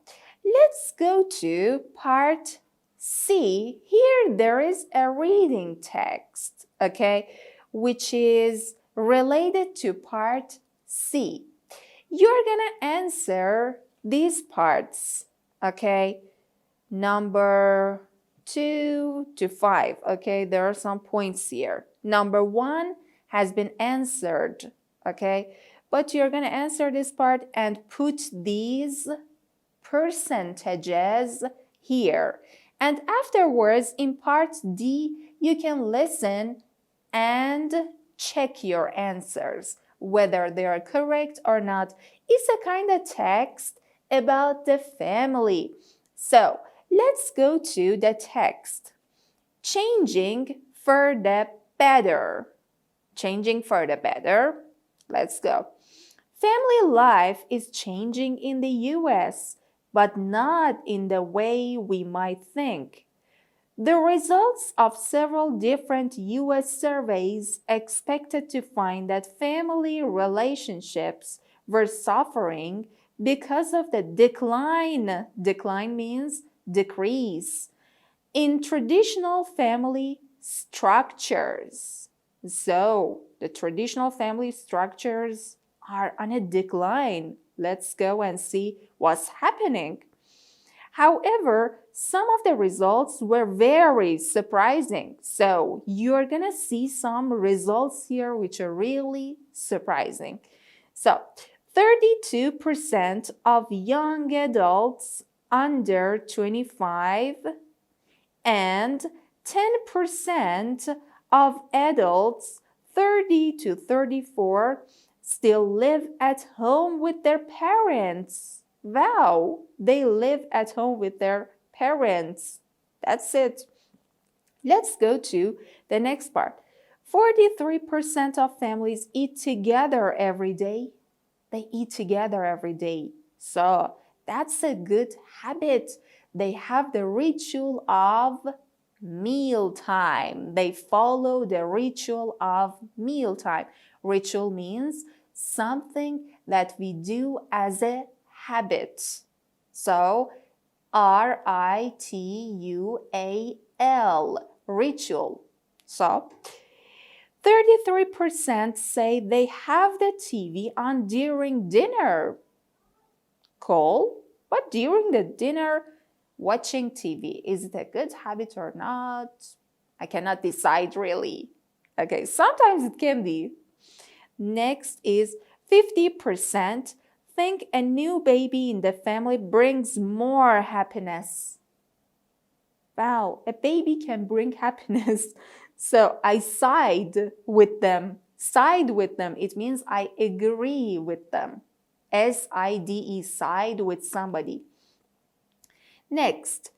let's go to part C. Here there is a reading text, okay, which is related to part C. You're gonna answer these parts, okay? Number 2 to 5, okay? There are some points here. Number 1 has been answered, okay? But you're gonna answer this part and put these percentages here. And afterwards, in part D, you can listen and check your answers, whether they are correct or not. It's a kind of text about the family. So let's go to the text. Changing for the better. Changing for the better. Let's go. Family life is changing in the US, but not in the way we might think. The results of several different US surveys expected to find that family relationships were suffering because of the decline. Decline means decrease in traditional family structures. So, the traditional family structures are on a decline. Let's go and see what's happening. However, some of the results were very surprising. So, you're gonna see some results here which are really surprising. So, 32% of young adults under 25 and 10% of adults 30 to 34 still live at home with their parents. Wow, they live at home with their parents. That's it. Let's go to the next part. 43% of families eat together every day. They eat together every day. So that's a good habit. They have the ritual of mealtime. They follow the ritual of mealtime. Ritual means something that we do as a habit. So, ritual, ritual. So, 33% say they have the TV on during dinner. Cool. But during the dinner, watching TV, is it a good habit or not? I cannot decide really. Okay, sometimes it can be. Next is 50% think a new baby in the family brings more happiness. Wow, a baby can bring happiness. So I side with them. Side with them, it means I agree with them. S-I-D-E, side with somebody. Next,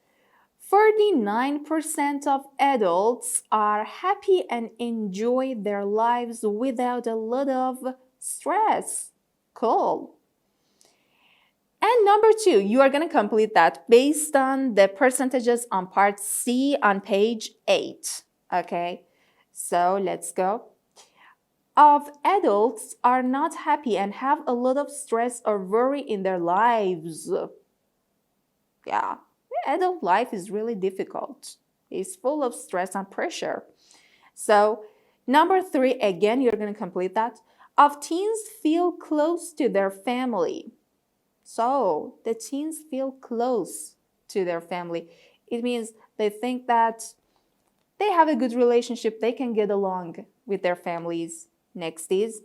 49% of adults are happy and enjoy their lives without a lot of stress. Cool. And number 2, you are going to complete that based on the percentages on part C on page 8. Okay, so let's go. Of adults are not happy and have a lot of stress or worry in their lives. Yeah, adult life is really difficult. It's full of stress and pressure. So, number 3, again, you're going to complete that. Of teens feel close to their family. So, the teens feel close to their family. It means they think that they have a good relationship, they can get along with their families. Next is,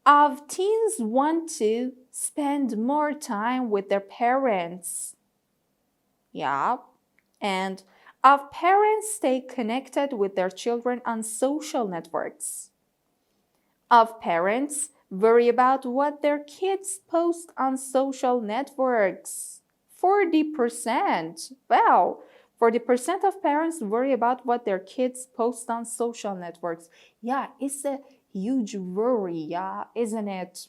of teens want to spend more time with their parents. Yeah. And of parents stay connected with their children on social networks. Of parents worry about what their kids post on social networks. 40%. Wow. 40% of parents worry about what their kids post on social networks. Yeah, it's a huge worry, yeah, isn't it?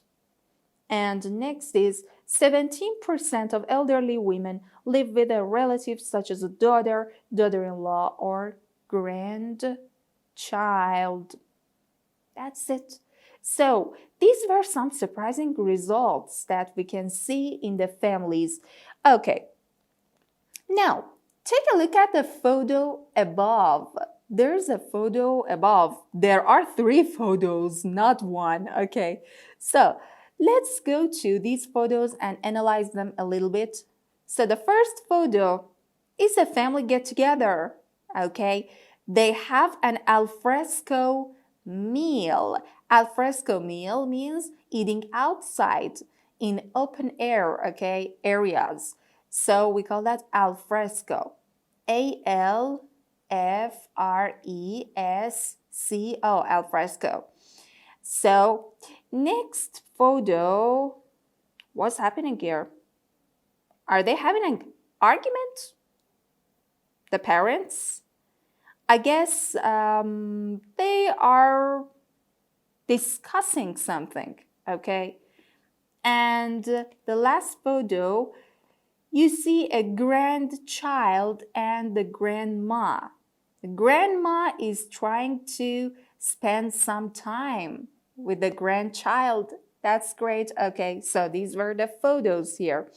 And next is 17% of elderly women live with a relative such as a daughter, daughter-in-law, or grandchild. That's it. So these were some surprising results that we can see in the families. Okay, now take a look at the photo above. There's a photo above. There are 3 photos, not 1. Okay, so let's go to these photos and analyze them a little bit. So the first photo is a family get-together, okay? They have an alfresco meal. Alfresco meal means eating outside in open air, okay, areas. So we call that alfresco. A-L-F-R-E-S-C-O, alfresco. So next photo, what's happening here? Are they having an argument? The parents? I guess they are discussing something, okay? And the last photo, you see a grandchild and the grandma. The grandma is trying to spend some time with the grandchild. That's great. Okay, so these were the photos here.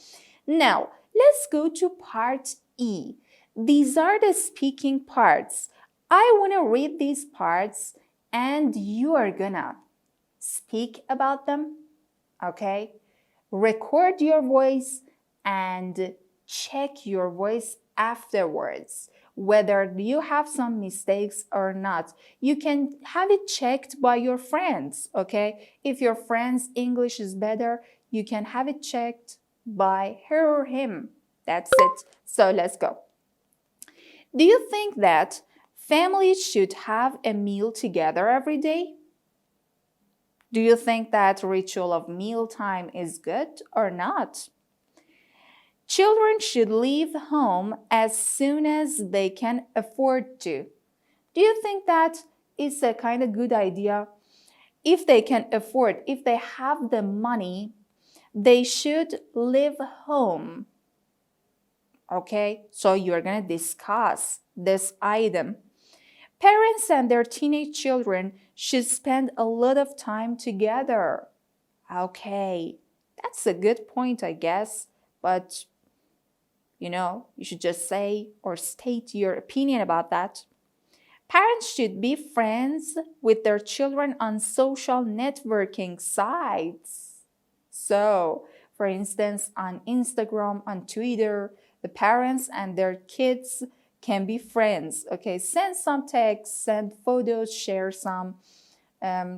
Now, let's go to part E. These are the speaking parts. I want to read these parts and you are gonna speak about them, okay? Record your voice and check your voice afterwards, whether you have some mistakes or not. You can have it checked by your friends, okay? If your friend's English is better, you can have it checked by her or him. That's it. So let's go. Do you think that families should have a meal together every day? Do you think that ritual of mealtime is good or not? Children should leave home as soon as they can afford to. Do you think that is a kind of good idea? If they can afford, if they have the money, they should leave home. Okay, so you're going to discuss this item. Parents and their teenage children should spend a lot of time together. Okay, that's a good point, I guess, but you should just say or state your opinion about that. Parents should be friends with their children on social networking sites. So, for instance, on Instagram, on Twitter, the parents and their kids can be friends. Okay, send some texts, send photos, share some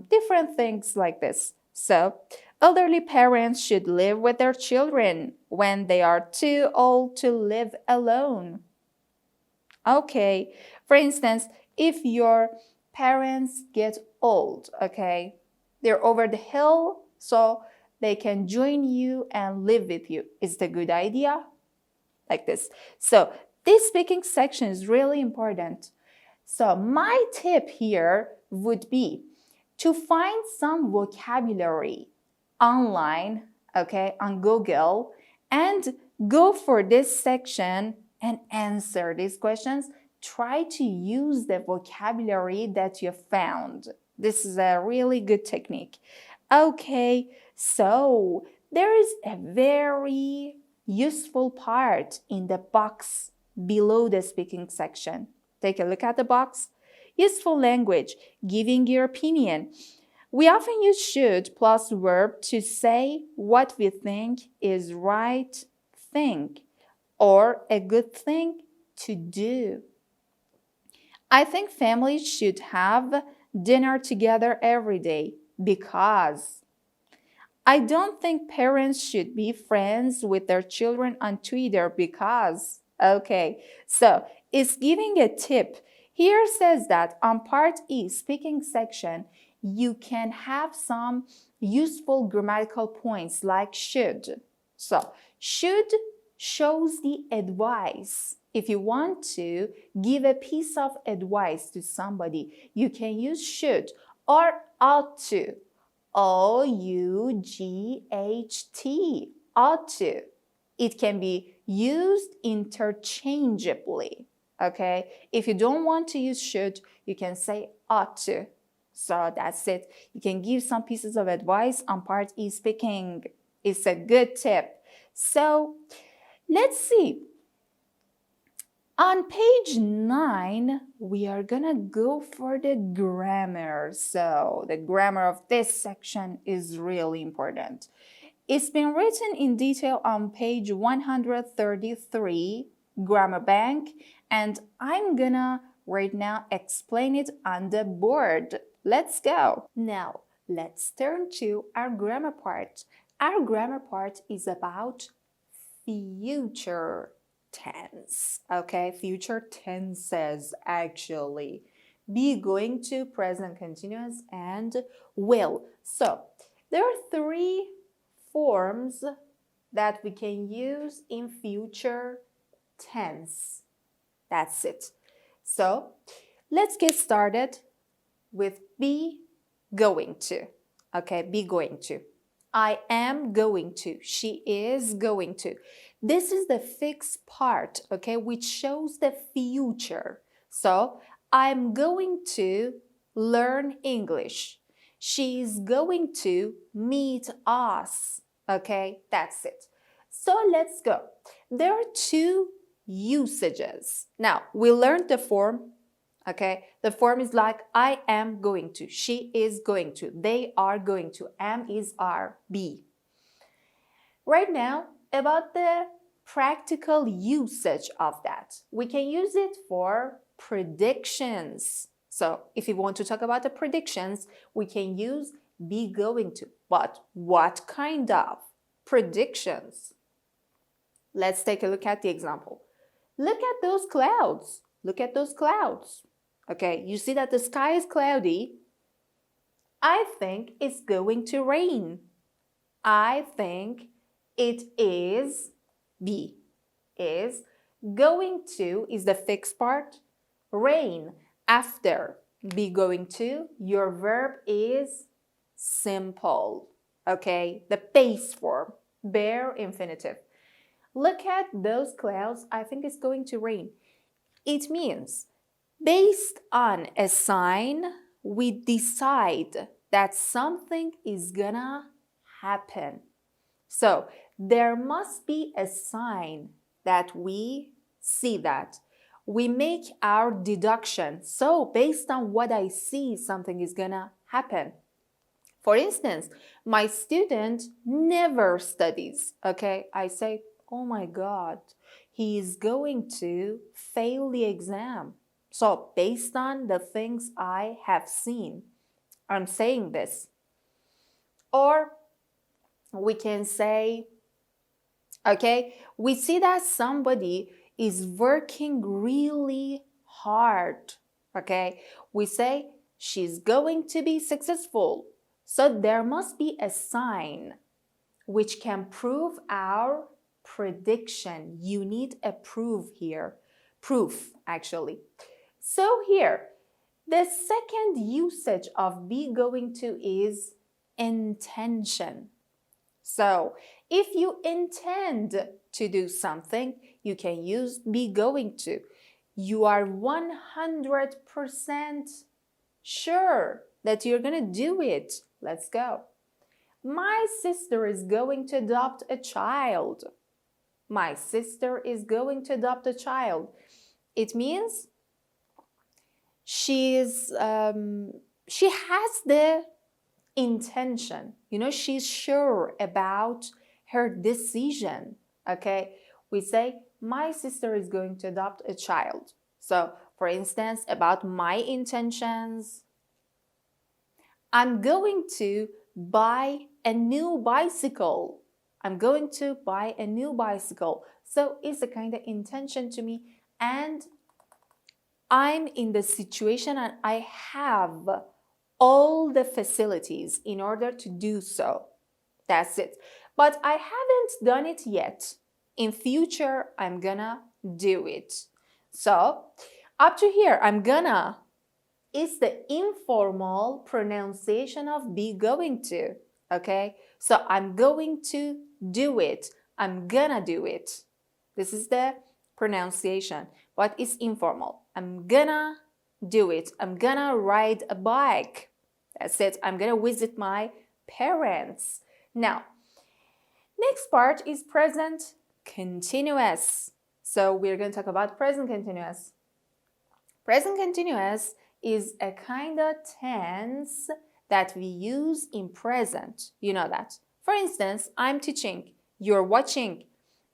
different things like this. So, elderly parents should live with their children when they are too old to live alone. Okay, for instance, if your parents get old, okay, they're over the hill, so they can join you and live with you. Is it a good idea? Like this. So this speaking section is really important. So my tip here would be to find some vocabulary online, okay, on Google, and go for this section and answer these questions. Try to use the vocabulary that you found. This is a really good technique. Okay, so there is a very useful part in the box below the speaking section. Take a look at the box. Useful language, giving your opinion. We often use should plus verb to say what we think is right thing or a good thing to do. I think families should have dinner together every day because I don't think parents should be friends with their children on Twitter because, okay, so it's giving a tip. Here says that on part E, speaking section, you can have some useful grammatical points like should. So, should shows the advice. If you want to give a piece of advice to somebody, you can use should or ought to. O-U-G-H-T, ought to. It can be used interchangeably, okay? If you don't want to use should, you can say ought to. So that's it. You can give some pieces of advice on part E speaking. It's a good tip. So let's see. On page 9, we are gonna go for the grammar. So the grammar of this section is really important. It's been written in detail on page 133, Grammar Bank, and I'm gonna right now explain it on the board. Let's go. Now, let's turn to our grammar part. Our grammar part is about future tense. Okay, future tenses actually. Be, going to, present continuous, and will. So, there are three forms that we can use in future tense. That's it. So, let's get started with be going to. Okay, be going to. I am going to. She is going to. This is the fixed part, okay, which shows the future. So, I'm going to learn English. She's going to meet us. Okay, that's it. So, let's go. There are two usages. Now, we learned the form. Okay, the form is like I am going to, she is going to, they are going to, am is are, be. Right now, about the practical usage of that. We can use it for predictions. So if you want to talk about the predictions, we can use be going to. But what kind of predictions? Let's take a look at the example. Look at those clouds. Look at those clouds. Okay, you see that the sky is cloudy. I think it's going to rain. I think it is be. Is going to is the fixed part. Rain after be going to, your verb is simple. Okay, the base form, bare infinitive. Look at those clouds. I think it's going to rain. It means based on a sign, we decide that something is gonna happen. So there must be a sign that we see that. We make our deduction. So based on what I see, something is gonna happen. For instance, my student never studies. Okay, I say, oh my God, he is going to fail the exam. So based on the things I have seen, I'm saying this. Or we can say, okay, we see that somebody is working really hard. Okay, we say she's going to be successful. So there must be a sign which can prove our prediction. You need a proof here. Proof, actually. So here, the second usage of be going to is intention. So if you intend to do something, you can use be going to. You are 100% sure that you're going to do it. Let's go. My sister is going to adopt a child. My sister is going to adopt a child. It means she has the intention. You know, she's sure about her decision. Okay, we say my sister is going to adopt a child. So, for instance, about my intentions, I'm going to buy a new bicycle. I'm going to buy a new bicycle. So it's a kind of intention to me, and I'm in the situation and I have all the facilities in order to do so. That's it. But I haven't done it yet. In future, I'm gonna do it. So, up to here, I'm gonna is the informal pronunciation of be going to. Okay? So, I'm going to do it. I'm gonna do it. This is the pronunciation, but it's informal. I'm gonna do it. I'm gonna ride a bike. That's it. I'm gonna visit my parents. Now, next part is present continuous. So we're going to talk about present continuous. Present continuous is a kind of tense that we use in present. You know that. For instance, I'm teaching, you're watching,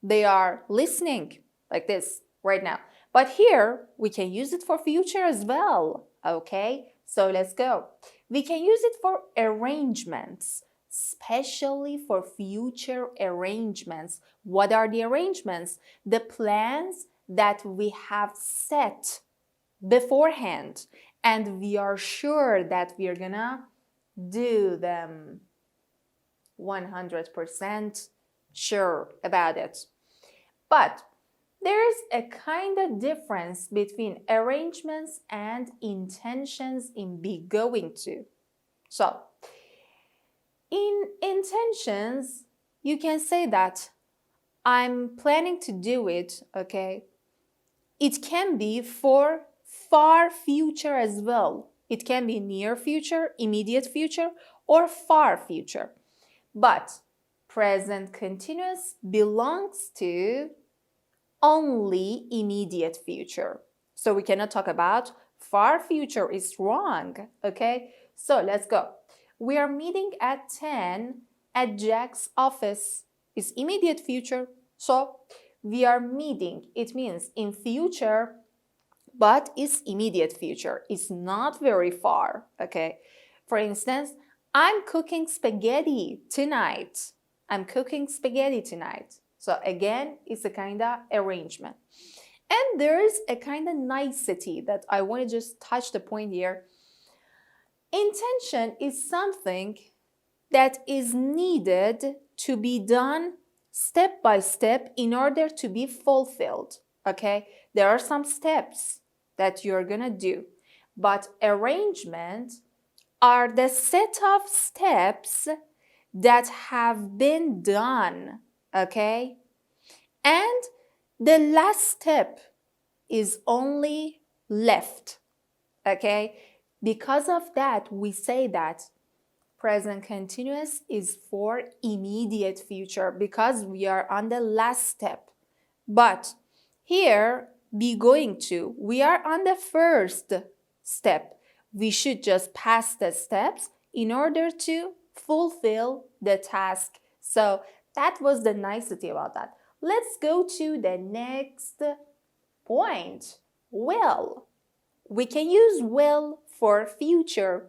they are listening, like this right now. But here, we can use it for future as well, okay? So let's go. We can use it for arrangements, especially for future arrangements. What are the arrangements? The plans that we have set beforehand, and we are sure that we are gonna do them 100% sure about it. But there's a kind of difference between arrangements and intentions in be going to. So, in intentions, you can say that I'm planning to do it, okay? It can be for far future as well. It can be near future, immediate future, or far future. But present continuous belongs to only immediate future. So we cannot talk about far future is wrong, okay? So let's go. We are meeting at 10 at Jack's office. It's immediate future. So we are meeting. It means in future, but it's immediate future. It's not very far, okay? For instance, I'm cooking spaghetti tonight. I'm cooking spaghetti tonight. So again, it's a kind of arrangement. And there's a kind of nicety that I want to just touch the point here. Intention is something that is needed to be done step by step in order to be fulfilled, okay? There are some steps that you're gonna do, but arrangement are the set of steps that have been done, okay? And the last step is only left, okay? Because of that, we say that present continuous is for immediate future because we are on the last step. But here, be going to, we are on the first step. We should just pass the steps in order to fulfill the task. So that was the nicety about that. Let's go to the next point. Will. We can use will for future.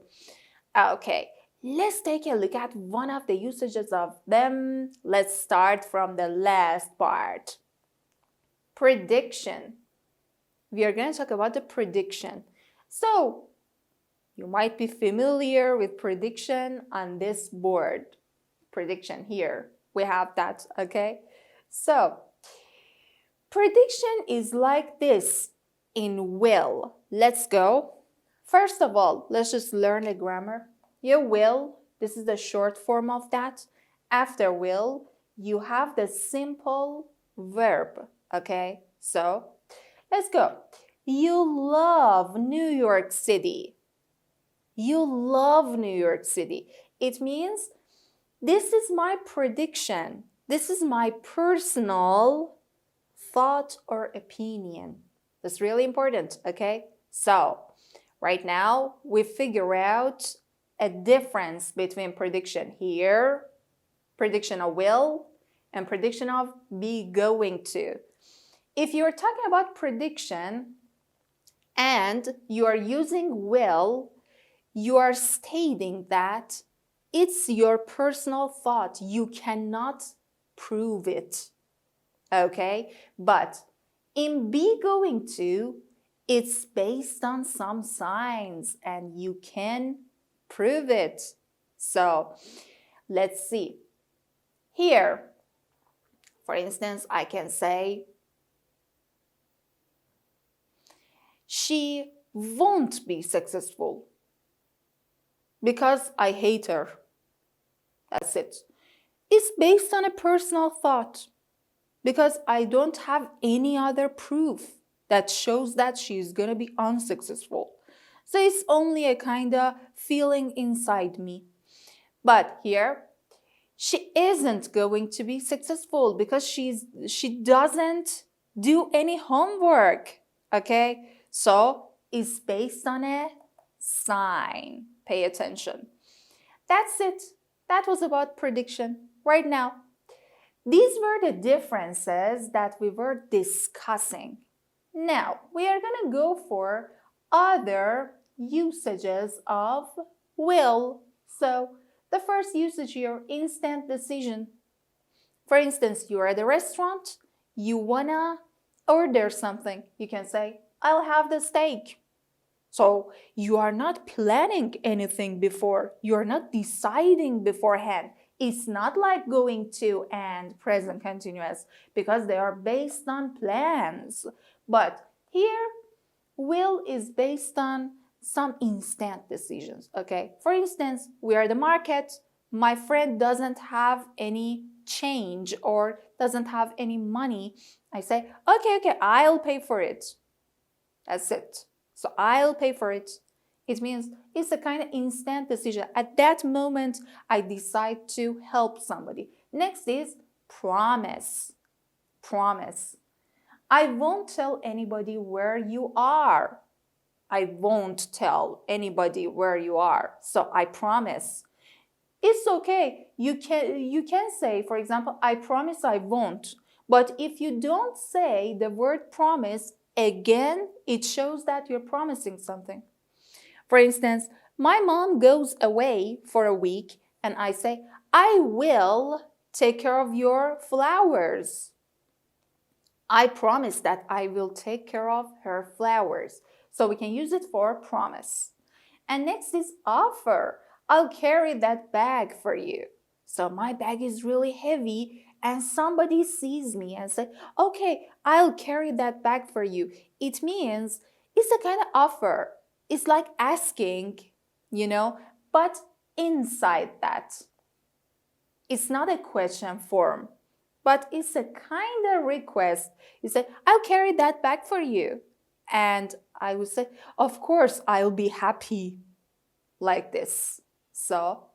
Okay, let's take a look at one of the usages of them. Let's start from the last part. Prediction. We are going to talk about the prediction. So, you might be familiar with prediction on this board. Prediction here. We have that, okay? So, prediction is like this in will. Let's go. First of all, let's just learn the grammar. You will, this is the short form of that. After will, you have the simple verb, okay? So, let's go. You love New York City. You love New York City. It means this is my prediction. This is my personal thought or opinion. That's really important, okay? So, right now, we figure out a difference between prediction here, prediction of will, and prediction of be going to. If you're talking about prediction and you are using will, you are stating that it's your personal thought. You cannot prove it, okay? But in be going to, it's based on some signs and you can prove it. So let's see. Here, for instance, I can say, she won't be successful because I hate her. That's it. It's based on a personal thought because I don't have any other proof that shows that she's going to be unsuccessful. So it's only a kind of feeling inside me. But here, she isn't going to be successful because she doesn't do any homework, okay? So it's based on a sign. Pay attention. That's it. That was about prediction. Right now, these were the differences that we were discussing. Now, we are going to go for other usages of will. So, the first usage here, instant decision. For instance, you are at a restaurant, you wanna order something. You can say, I'll have the steak. So you are not planning anything before. You are not deciding beforehand. It's not like going to and present continuous because they are based on plans. But here, will is based on some instant decisions, okay? For instance, we are at the market. My friend doesn't have any change or doesn't have any money. I say, okay, I'll pay for it. That's it. So I'll pay for it. It means it's a kind of instant decision. At that moment, I decide to help somebody. Next is promise. Promise. I won't tell anybody where you are. I won't tell anybody where you are. So I promise. It's okay. You can say, for example, I promise I won't. But if you don't say the word promise again, it shows that you're promising something. For instance, my mom goes away for a week and I say, I will take care of your flowers. I promise that I will take care of her flowers. So we can use it for promise. And next is offer. I'll carry that bag for you. So my bag is really heavy and somebody sees me and say, okay, I'll carry that bag for you. It means it's a kind of offer. It's like asking, but inside that. It's not a question form, but it's a kind of request. You say, I'll carry that bag for you. And I would say, of course, I'll be happy like this. So,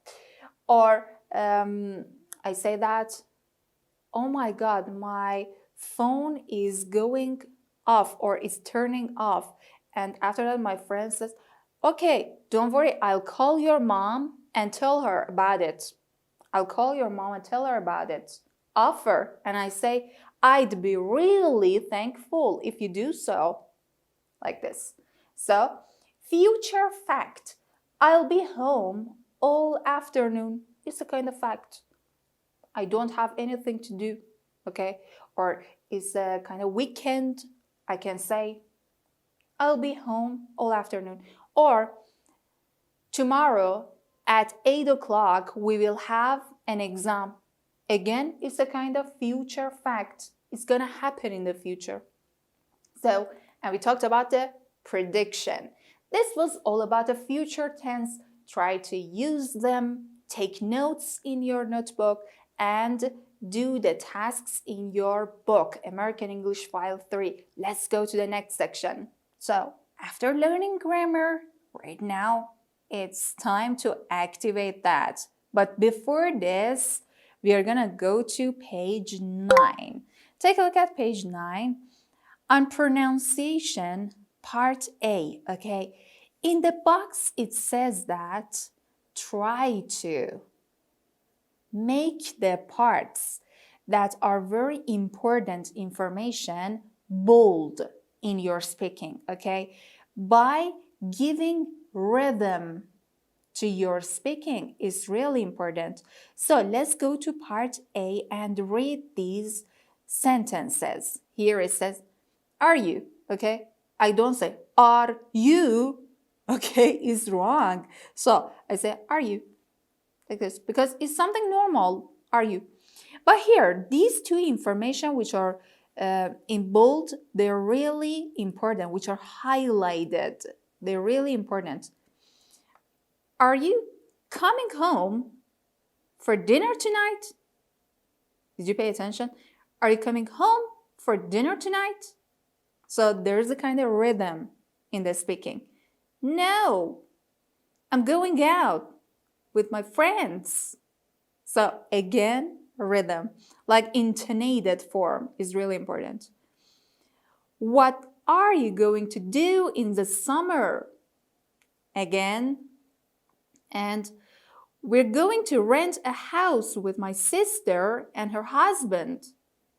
or I say that, oh my God, my phone is going off or is turning off. And after that, my friend says, okay, don't worry, I'll call your mom and tell her about it. I'll call your mom and tell her about it. Offer. And I say, I'd be really thankful if you do so. Like this. So, future fact. I'll be home all afternoon. It's a kind of fact. I don't have anything to do. Okay? Or it's a kind of weekend. I can say, I'll be home all afternoon. Or tomorrow at 8 o'clock, we will have an exam. Again, it's a kind of future fact. It's going to happen in the future. So, and we talked about the prediction. This was all about the future tense. Try to use them, take notes in your notebook, and do the tasks in your book, American English File 3. Let's go to the next section. So, after learning grammar, right now, it's time to activate that. But before this, we are going to go to page 9. Take a look at page 9. On pronunciation, part A, okay? In the box, it says that try to make the parts that are very important information bold in your speaking, okay? By giving rhythm to your speaking is really important. So let's go to part A and read these sentences. Here it says, are you? Okay? I don't say, are you? Okay, it's wrong. So I say, are you? Like this, because it's something normal. Are you? But here, these two information which are in bold, they're really important, which are highlighted. They're really important. Are you coming home for dinner tonight? Did you pay attention? Are you coming home for dinner tonight? So there's a kind of rhythm in the speaking. No, I'm going out with my friends. So again, rhythm, like intonated form is really important. What are you going to do in the summer? Again. And we're going to rent a house with my sister and her husband.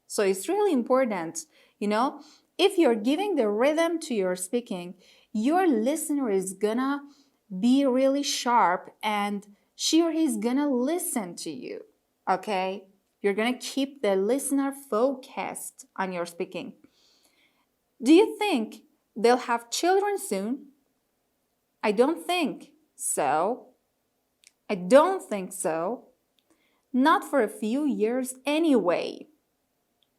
So it's really important, if you're giving the rhythm to your speaking, your listener is gonna be really sharp and she or he's gonna listen to you, okay? You're gonna keep the listener focused on your speaking. Do you think they'll have children soon? I don't think so. I don't think so. Not for a few years anyway.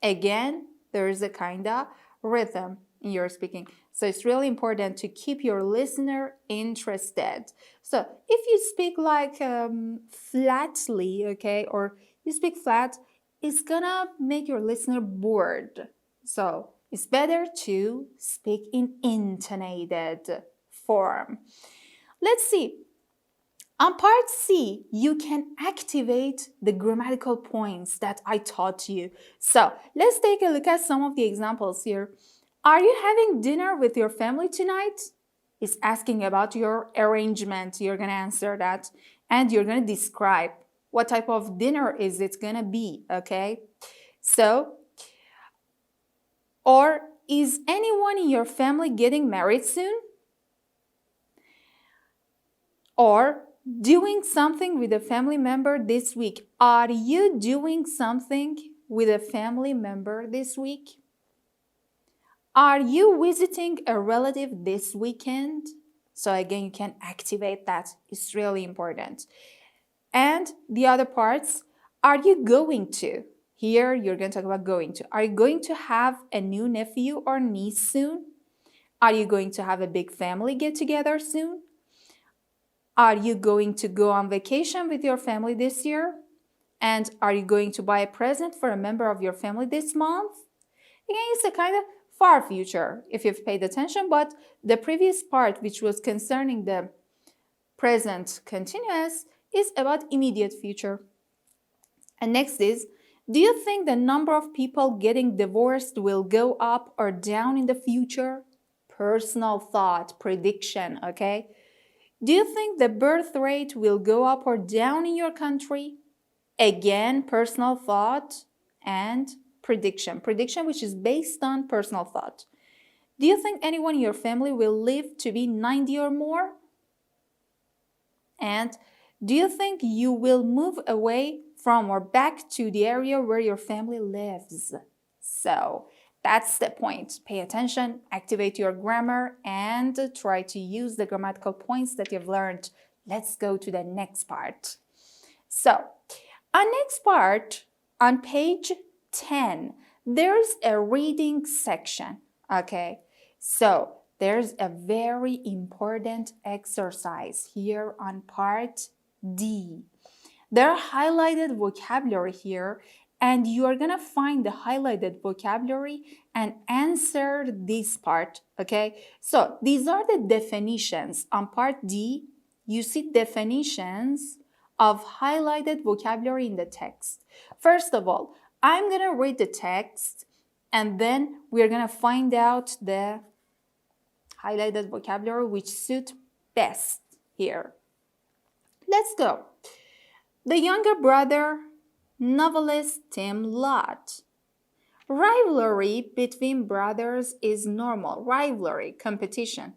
Again, there is a kind of rhythm in your speaking. So it's really important to keep your listener interested. So if you speak like flatly, okay, or you speak flat, it's gonna make your listener bored. So it's better to speak in intonated form. Let's see. On part C, you can activate the grammatical points that I taught you. So let's take a look at some of the examples here. Are you having dinner with your family tonight? It's asking about your arrangement. You're going to answer that. And you're going to describe what type of dinner is it going to be, okay? So, or is anyone in your family getting married soon? Or doing something with a family member this week. Are you doing something with a family member this week? Are you visiting a relative this weekend? So again, you can activate that. It's really important. And the other parts, are you going to? Here, you're going to talk about going to. Are you going to have a new nephew or niece soon? Are you going to have a big family get-together soon? Are you going to go on vacation with your family this year? And are you going to buy a present for a member of your family this month? Again, it's a kind of far future if you've paid attention, but the previous part, which was concerning the present continuous, is about immediate future. And next is, do you think the number of people getting divorced will go up or down in the future? Personal thought, prediction, okay? Do you think the birth rate will go up or down in your country? Again, personal thought and prediction. Prediction which is based on personal thought. Do you think anyone in your family will live to be 90 or more? And do you think you will move away from or back to the area where your family lives? So that's the point. Pay attention, activate your grammar, and try to use the grammatical points that you've learned. Let's go to the next part. So, on next part, on page 10, there's a reading section, okay? So, there's a very important exercise here on part D. There are highlighted vocabulary here, and you are going to find the highlighted vocabulary and answer this part, okay? So these are the definitions. On part D, you see definitions of highlighted vocabulary in the text. First of all, I'm going to read the text, and then we're going to find out the highlighted vocabulary which suit best here. Let's go. The younger brother, novelist Tim Lott. Rivalry between brothers is normal. Rivalry, competition.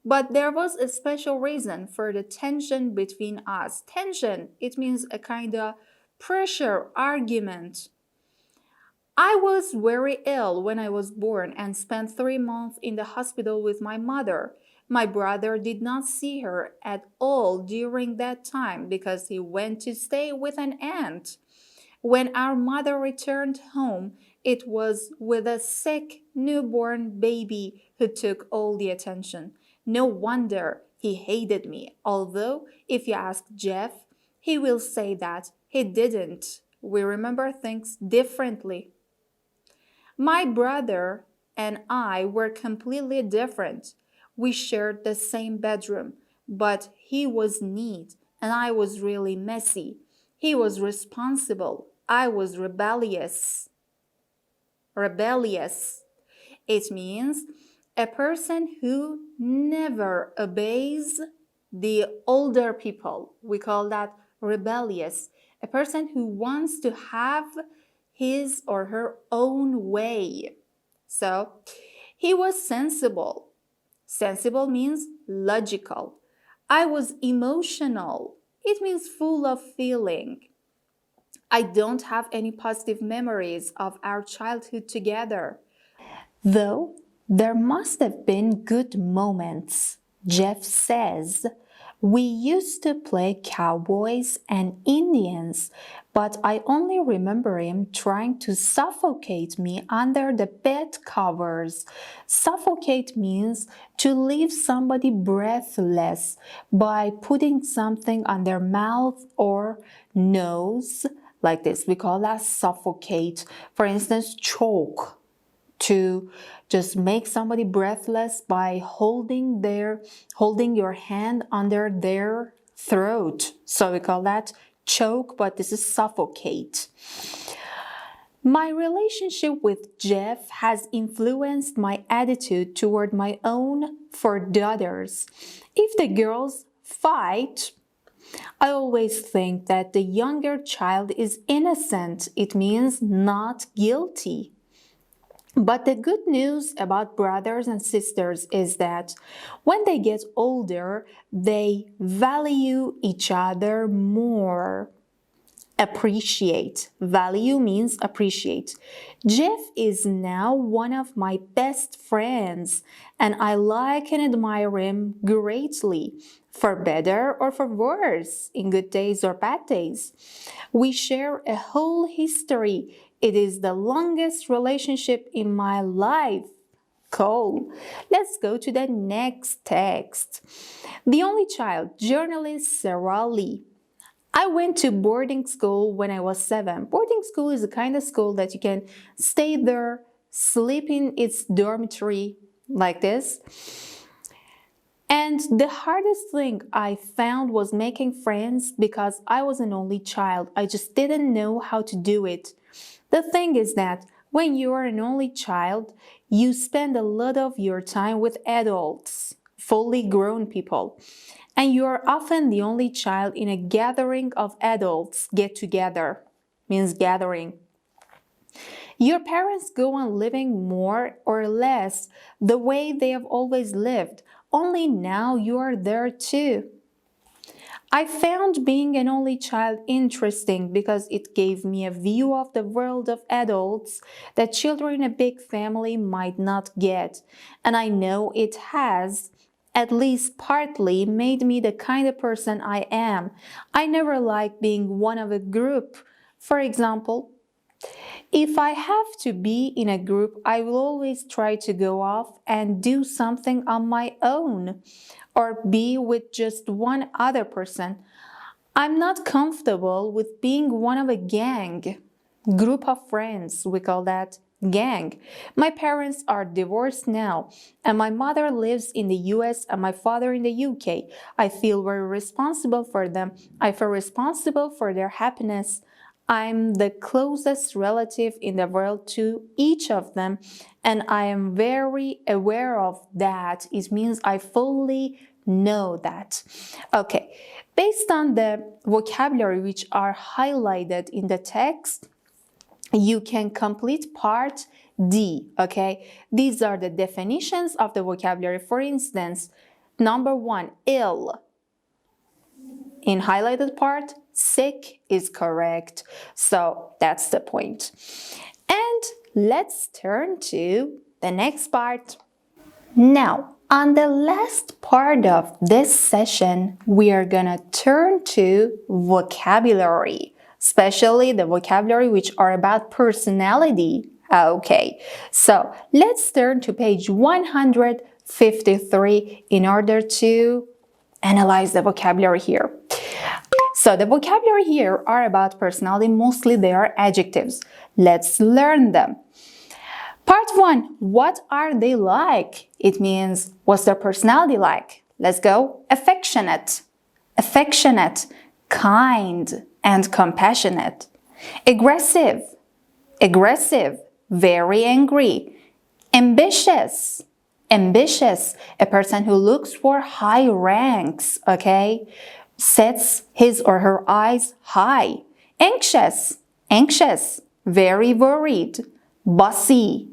But there was a special reason for the tension between us. Tension, it means a kind of pressure, argument. I was very ill when I was born and spent 3 months in the hospital with my mother. My brother did not see her at all during that time because he went to stay with an aunt. When our mother returned home, it was with a sick newborn baby who took all the attention. No wonder he hated me, although if you ask Jeff, he will say that he didn't. We remember things differently. My brother and I were completely different. We shared the same bedroom, but he was neat and I was really messy. He was responsible. I was rebellious. It means a person who never obeys the older people. We call that rebellious. A person who wants to have his or her own way. So, he was sensible. Sensible means logical. I was emotional. It means full of feeling. I don't have any positive memories of our childhood together. Though there must have been good moments, Jeff says. We used to play cowboys and Indians, but I only remember him trying to suffocate me under the bed covers. Suffocate means to leave somebody breathless by putting something on their mouth or nose, like this. We call that suffocate. For instance, choke. To just make somebody breathless by holding your hand under their throat. So we call that choke, but this is suffocate. My relationship with Jeff has influenced my attitude toward my own four daughters. If the girls fight, I always think that the younger child is innocent. It means not guilty. But the good news about brothers and sisters is that when they get older, they value each other more. Appreciate. Value means appreciate. Jeff is now one of my best friends, and I like and admire him greatly, for better or for worse, in good days or bad days. We share a whole history. It is the longest relationship in my life. Cool. Let's go to the next text. The only child, journalist Sarah Lee. I went to boarding school when I was 7. Boarding school is a kind of school that you can stay there, sleep in its dormitory like this. And the hardest thing I found was making friends because I was an only child. I just didn't know how to do it. The thing is that when you are an only child, you spend a lot of your time with adults, fully grown people. And you are often the only child in a gathering of adults. Get together means gathering. Your parents go on living more or less the way they have always lived, only now you are there too. I found being an only child interesting because it gave me a view of the world of adults that children in a big family might not get. And I know it has, at least partly, made me the kind of person I am. I never liked being one of a group. For example, if I have to be in a group, I will always try to go off and do something on my own or be with just one other person. I'm not comfortable with being one of a gang, group of friends, we call that gang. My parents are divorced now, and my mother lives in the US and my father in the UK. I feel very responsible for them. I feel responsible for their happiness. I'm the closest relative in the world to each of them, and I am very aware of that. It means I fully know that. Okay, based on the vocabulary which are highlighted in the text, you can complete part D, okay? These are the definitions of the vocabulary. For instance, number 1, ill. In highlighted part, sick is correct. So that's the point. And let's turn to the next part. Now, on the last part of this session, we are gonna turn to vocabulary, especially the vocabulary which are about personality. Okay, so let's turn to page 153 in order to analyze the vocabulary here. So the vocabulary here are about personality. Mostly they are adjectives. Let's learn them. Part 1, what are they like? It means, what's their personality like? Let's go. Affectionate, affectionate, kind and compassionate. Aggressive, aggressive, very angry. Ambitious. Ambitious, a person who looks for high ranks, okay? Sets his or her eyes high. Anxious. Anxious, very worried. Bossy.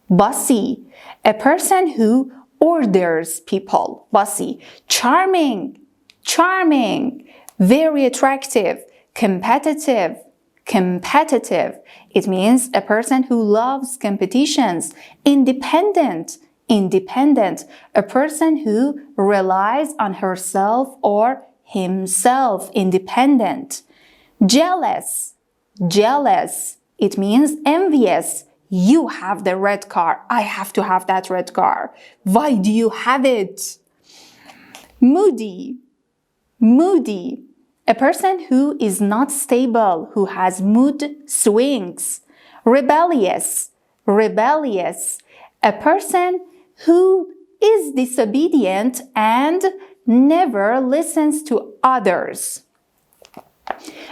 Bossy, a person who orders people. Bossy. Charming. Charming, very attractive. Competitive. Competitive, it means a person who loves competitions. Independent. Independent, a person who relies on herself or himself. Independent. Jealous. Jealous, it means envious. You have the red car. I have to have that red car. Why do you have it? Moody. Moody, a person who is not stable, who has mood swings. Rebellious. Rebellious, a person who is disobedient and never listens to others.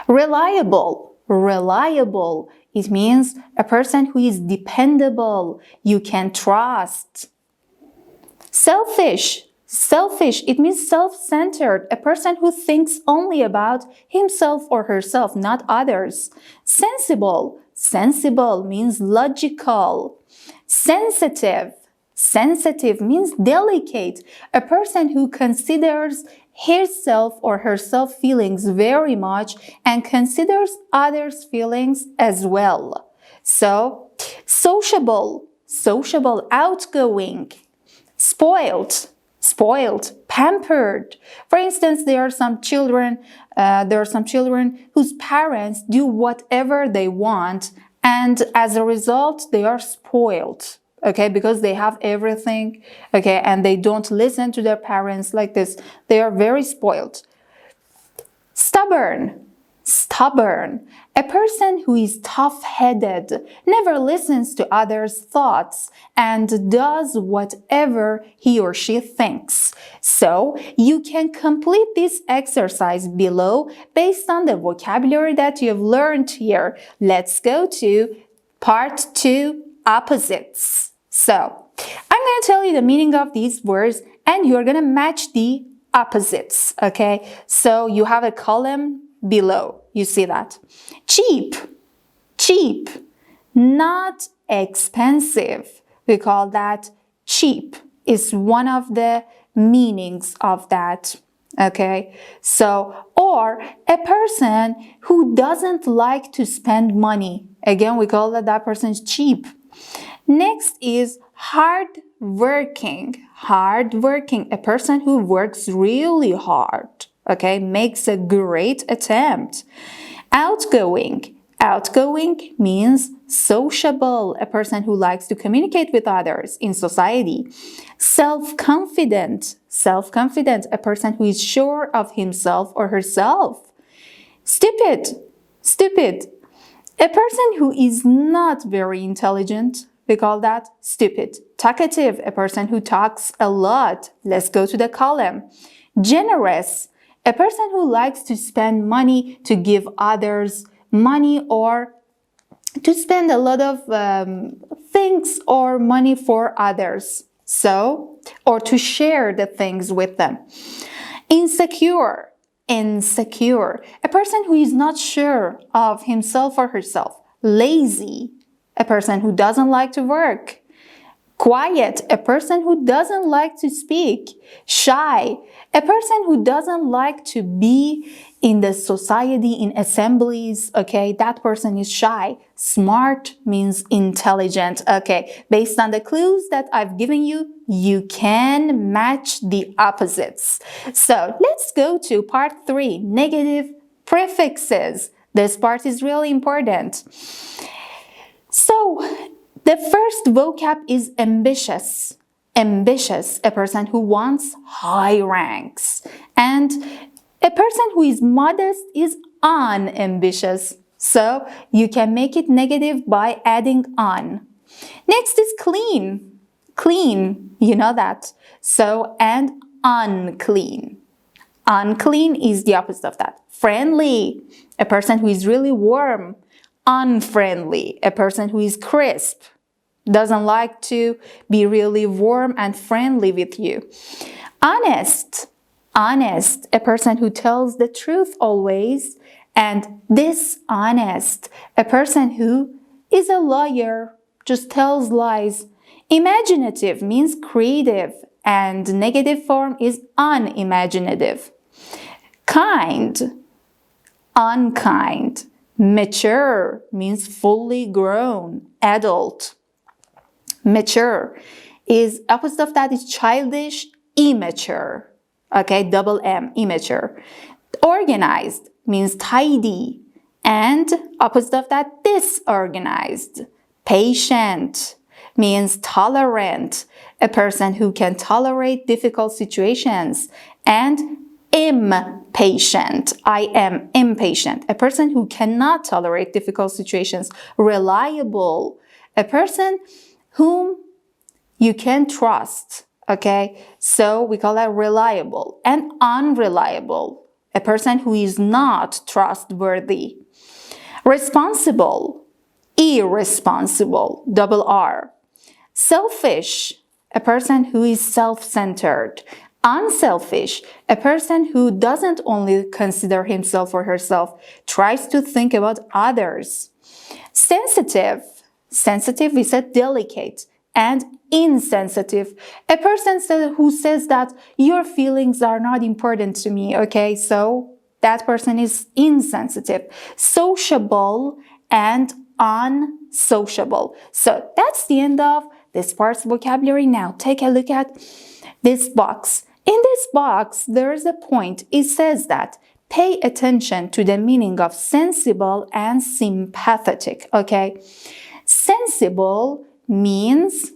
Reliable. Reliable, it means a person who is dependable, you can trust. Selfish. Selfish, it means self-centered, a person who thinks only about himself or herself, not others. Sensible. Sensible means logical. Sensitive. Sensitive means delicate, a person who considers himself or herself feelings very much and considers others' feelings as well. So, sociable. Sociable, outgoing. Spoiled. Spoiled, pampered. For instance, there are some children whose parents do whatever they want, and as a result, they are spoiled. Okay, because they have everything. Okay, and they don't listen to their parents like this. They are very spoiled. Stubborn. Stubborn, a person who is tough-headed, never listens to others' thoughts, and does whatever he or she thinks. So, you can complete this exercise below based on the vocabulary that you have learned here. Let's go to part 2, opposites. So, I'm going to tell you the meaning of these words, and you're going to match the opposites, okay? So, you have a column below. You see that. Cheap. Cheap. Not expensive. We call that cheap. Is one of the meanings of that. Okay. So, or a person who doesn't like to spend money. Again, we call that person is cheap. Next is hard working. Hard working. A person who works really hard. Okay, makes a great attempt. Outgoing. Outgoing means sociable, a person who likes to communicate with others in society. Self-confident. Self-confident, a person who is sure of himself or herself. Stupid. Stupid, a person who is not very intelligent. We call that stupid. Talkative, a person who talks a lot. Let's go to the column. Generous. A person who likes to spend money, to give others money, or to spend a lot of things or money for others. So, or to share the things with them. Insecure. Insecure. A person who is not sure of himself or herself. Lazy. A person who doesn't like to work. Quiet, a person who doesn't like to speak. Shy, a person who doesn't like to be in the society, in assemblies, okay, that person is shy. Smart means intelligent, okay. Based on the clues that I've given you, you can match the opposites. So let's go to part 3, negative prefixes. This part is really important. So, the first vocab is ambitious. Ambitious, a person who wants high ranks. And a person who is modest is unambitious. So, you can make it negative by adding on. Next is clean. Clean, you know that. So, and unclean. Unclean is the opposite of that. Friendly, a person who is really warm. Unfriendly, a person who is crisp. doesn't like to be really warm and friendly with you. Honest, a person who tells the truth always. And dishonest, a person who is a liar, just tells lies. Imaginative means creative, and negative form is unimaginative. Kind, unkind. Mature means fully grown, adult. Mature is opposite of that is childish, immature. Okay, double M, immature. Organized means tidy, and opposite of that, disorganized. Patient means tolerant, a person who can tolerate difficult situations. And impatient, I am impatient, a person who cannot tolerate difficult situations. Reliable, a person whom you can trust. Okay, so we call that reliable. And unreliable, a person who is not trustworthy. Responsible, irresponsible, double R. Selfish, a person who is self-centered. Unselfish, a person who doesn't only consider himself or herself, tries to think about others. Sensitive, we said delicate. And insensitive, a person who says that your feelings are not important to me, okay? So that person is insensitive. Sociable and unsociable. So that's the end of this part's vocabulary. Now take a look at this box. In this box, there is a point. It says that pay attention to the meaning of sensible and sympathetic, okay? Sensible means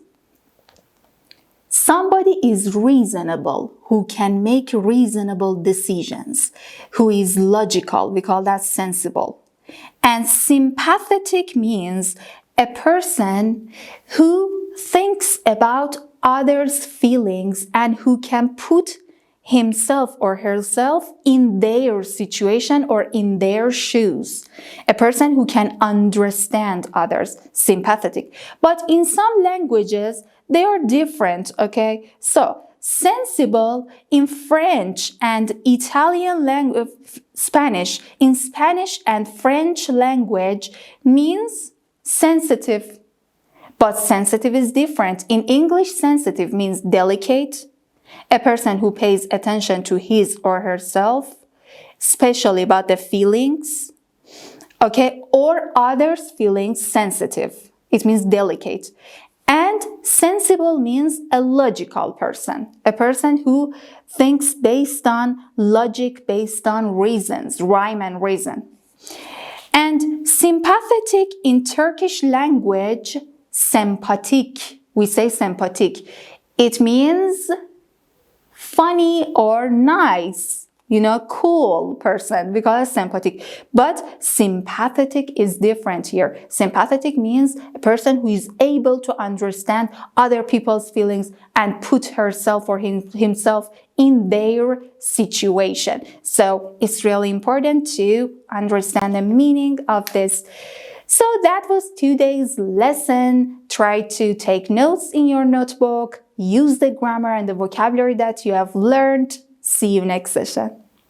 somebody is reasonable, who can make reasonable decisions, who is logical. We call that sensible. And sympathetic means a person who thinks about others' feelings and who can put himself or herself in their situation or in their shoes. A person who can understand others, sympathetic. But in some languages, they are different, okay? So, sensible in French and Italian language, Spanish and French language means sensitive. But sensitive is different. In English, sensitive means delicate, a person who pays attention to his or herself, especially about the feelings, okay, or others' feelings. Sensitive, it means delicate. And sensible means a logical person, a person who thinks based on logic, based on reasons, rhyme and reason. And sympathetic in Turkish language, sempatik, we say sempatik. It means funny or nice, cool person. We call it sympathetic. But sympathetic is different here. Sympathetic means a person who is able to understand other people's feelings and put herself or himself in their situation. So it's really important to understand the meaning of this. So that was today's lesson. Try to take notes in your notebook. Use the grammar and the vocabulary that you have learned. See you next session.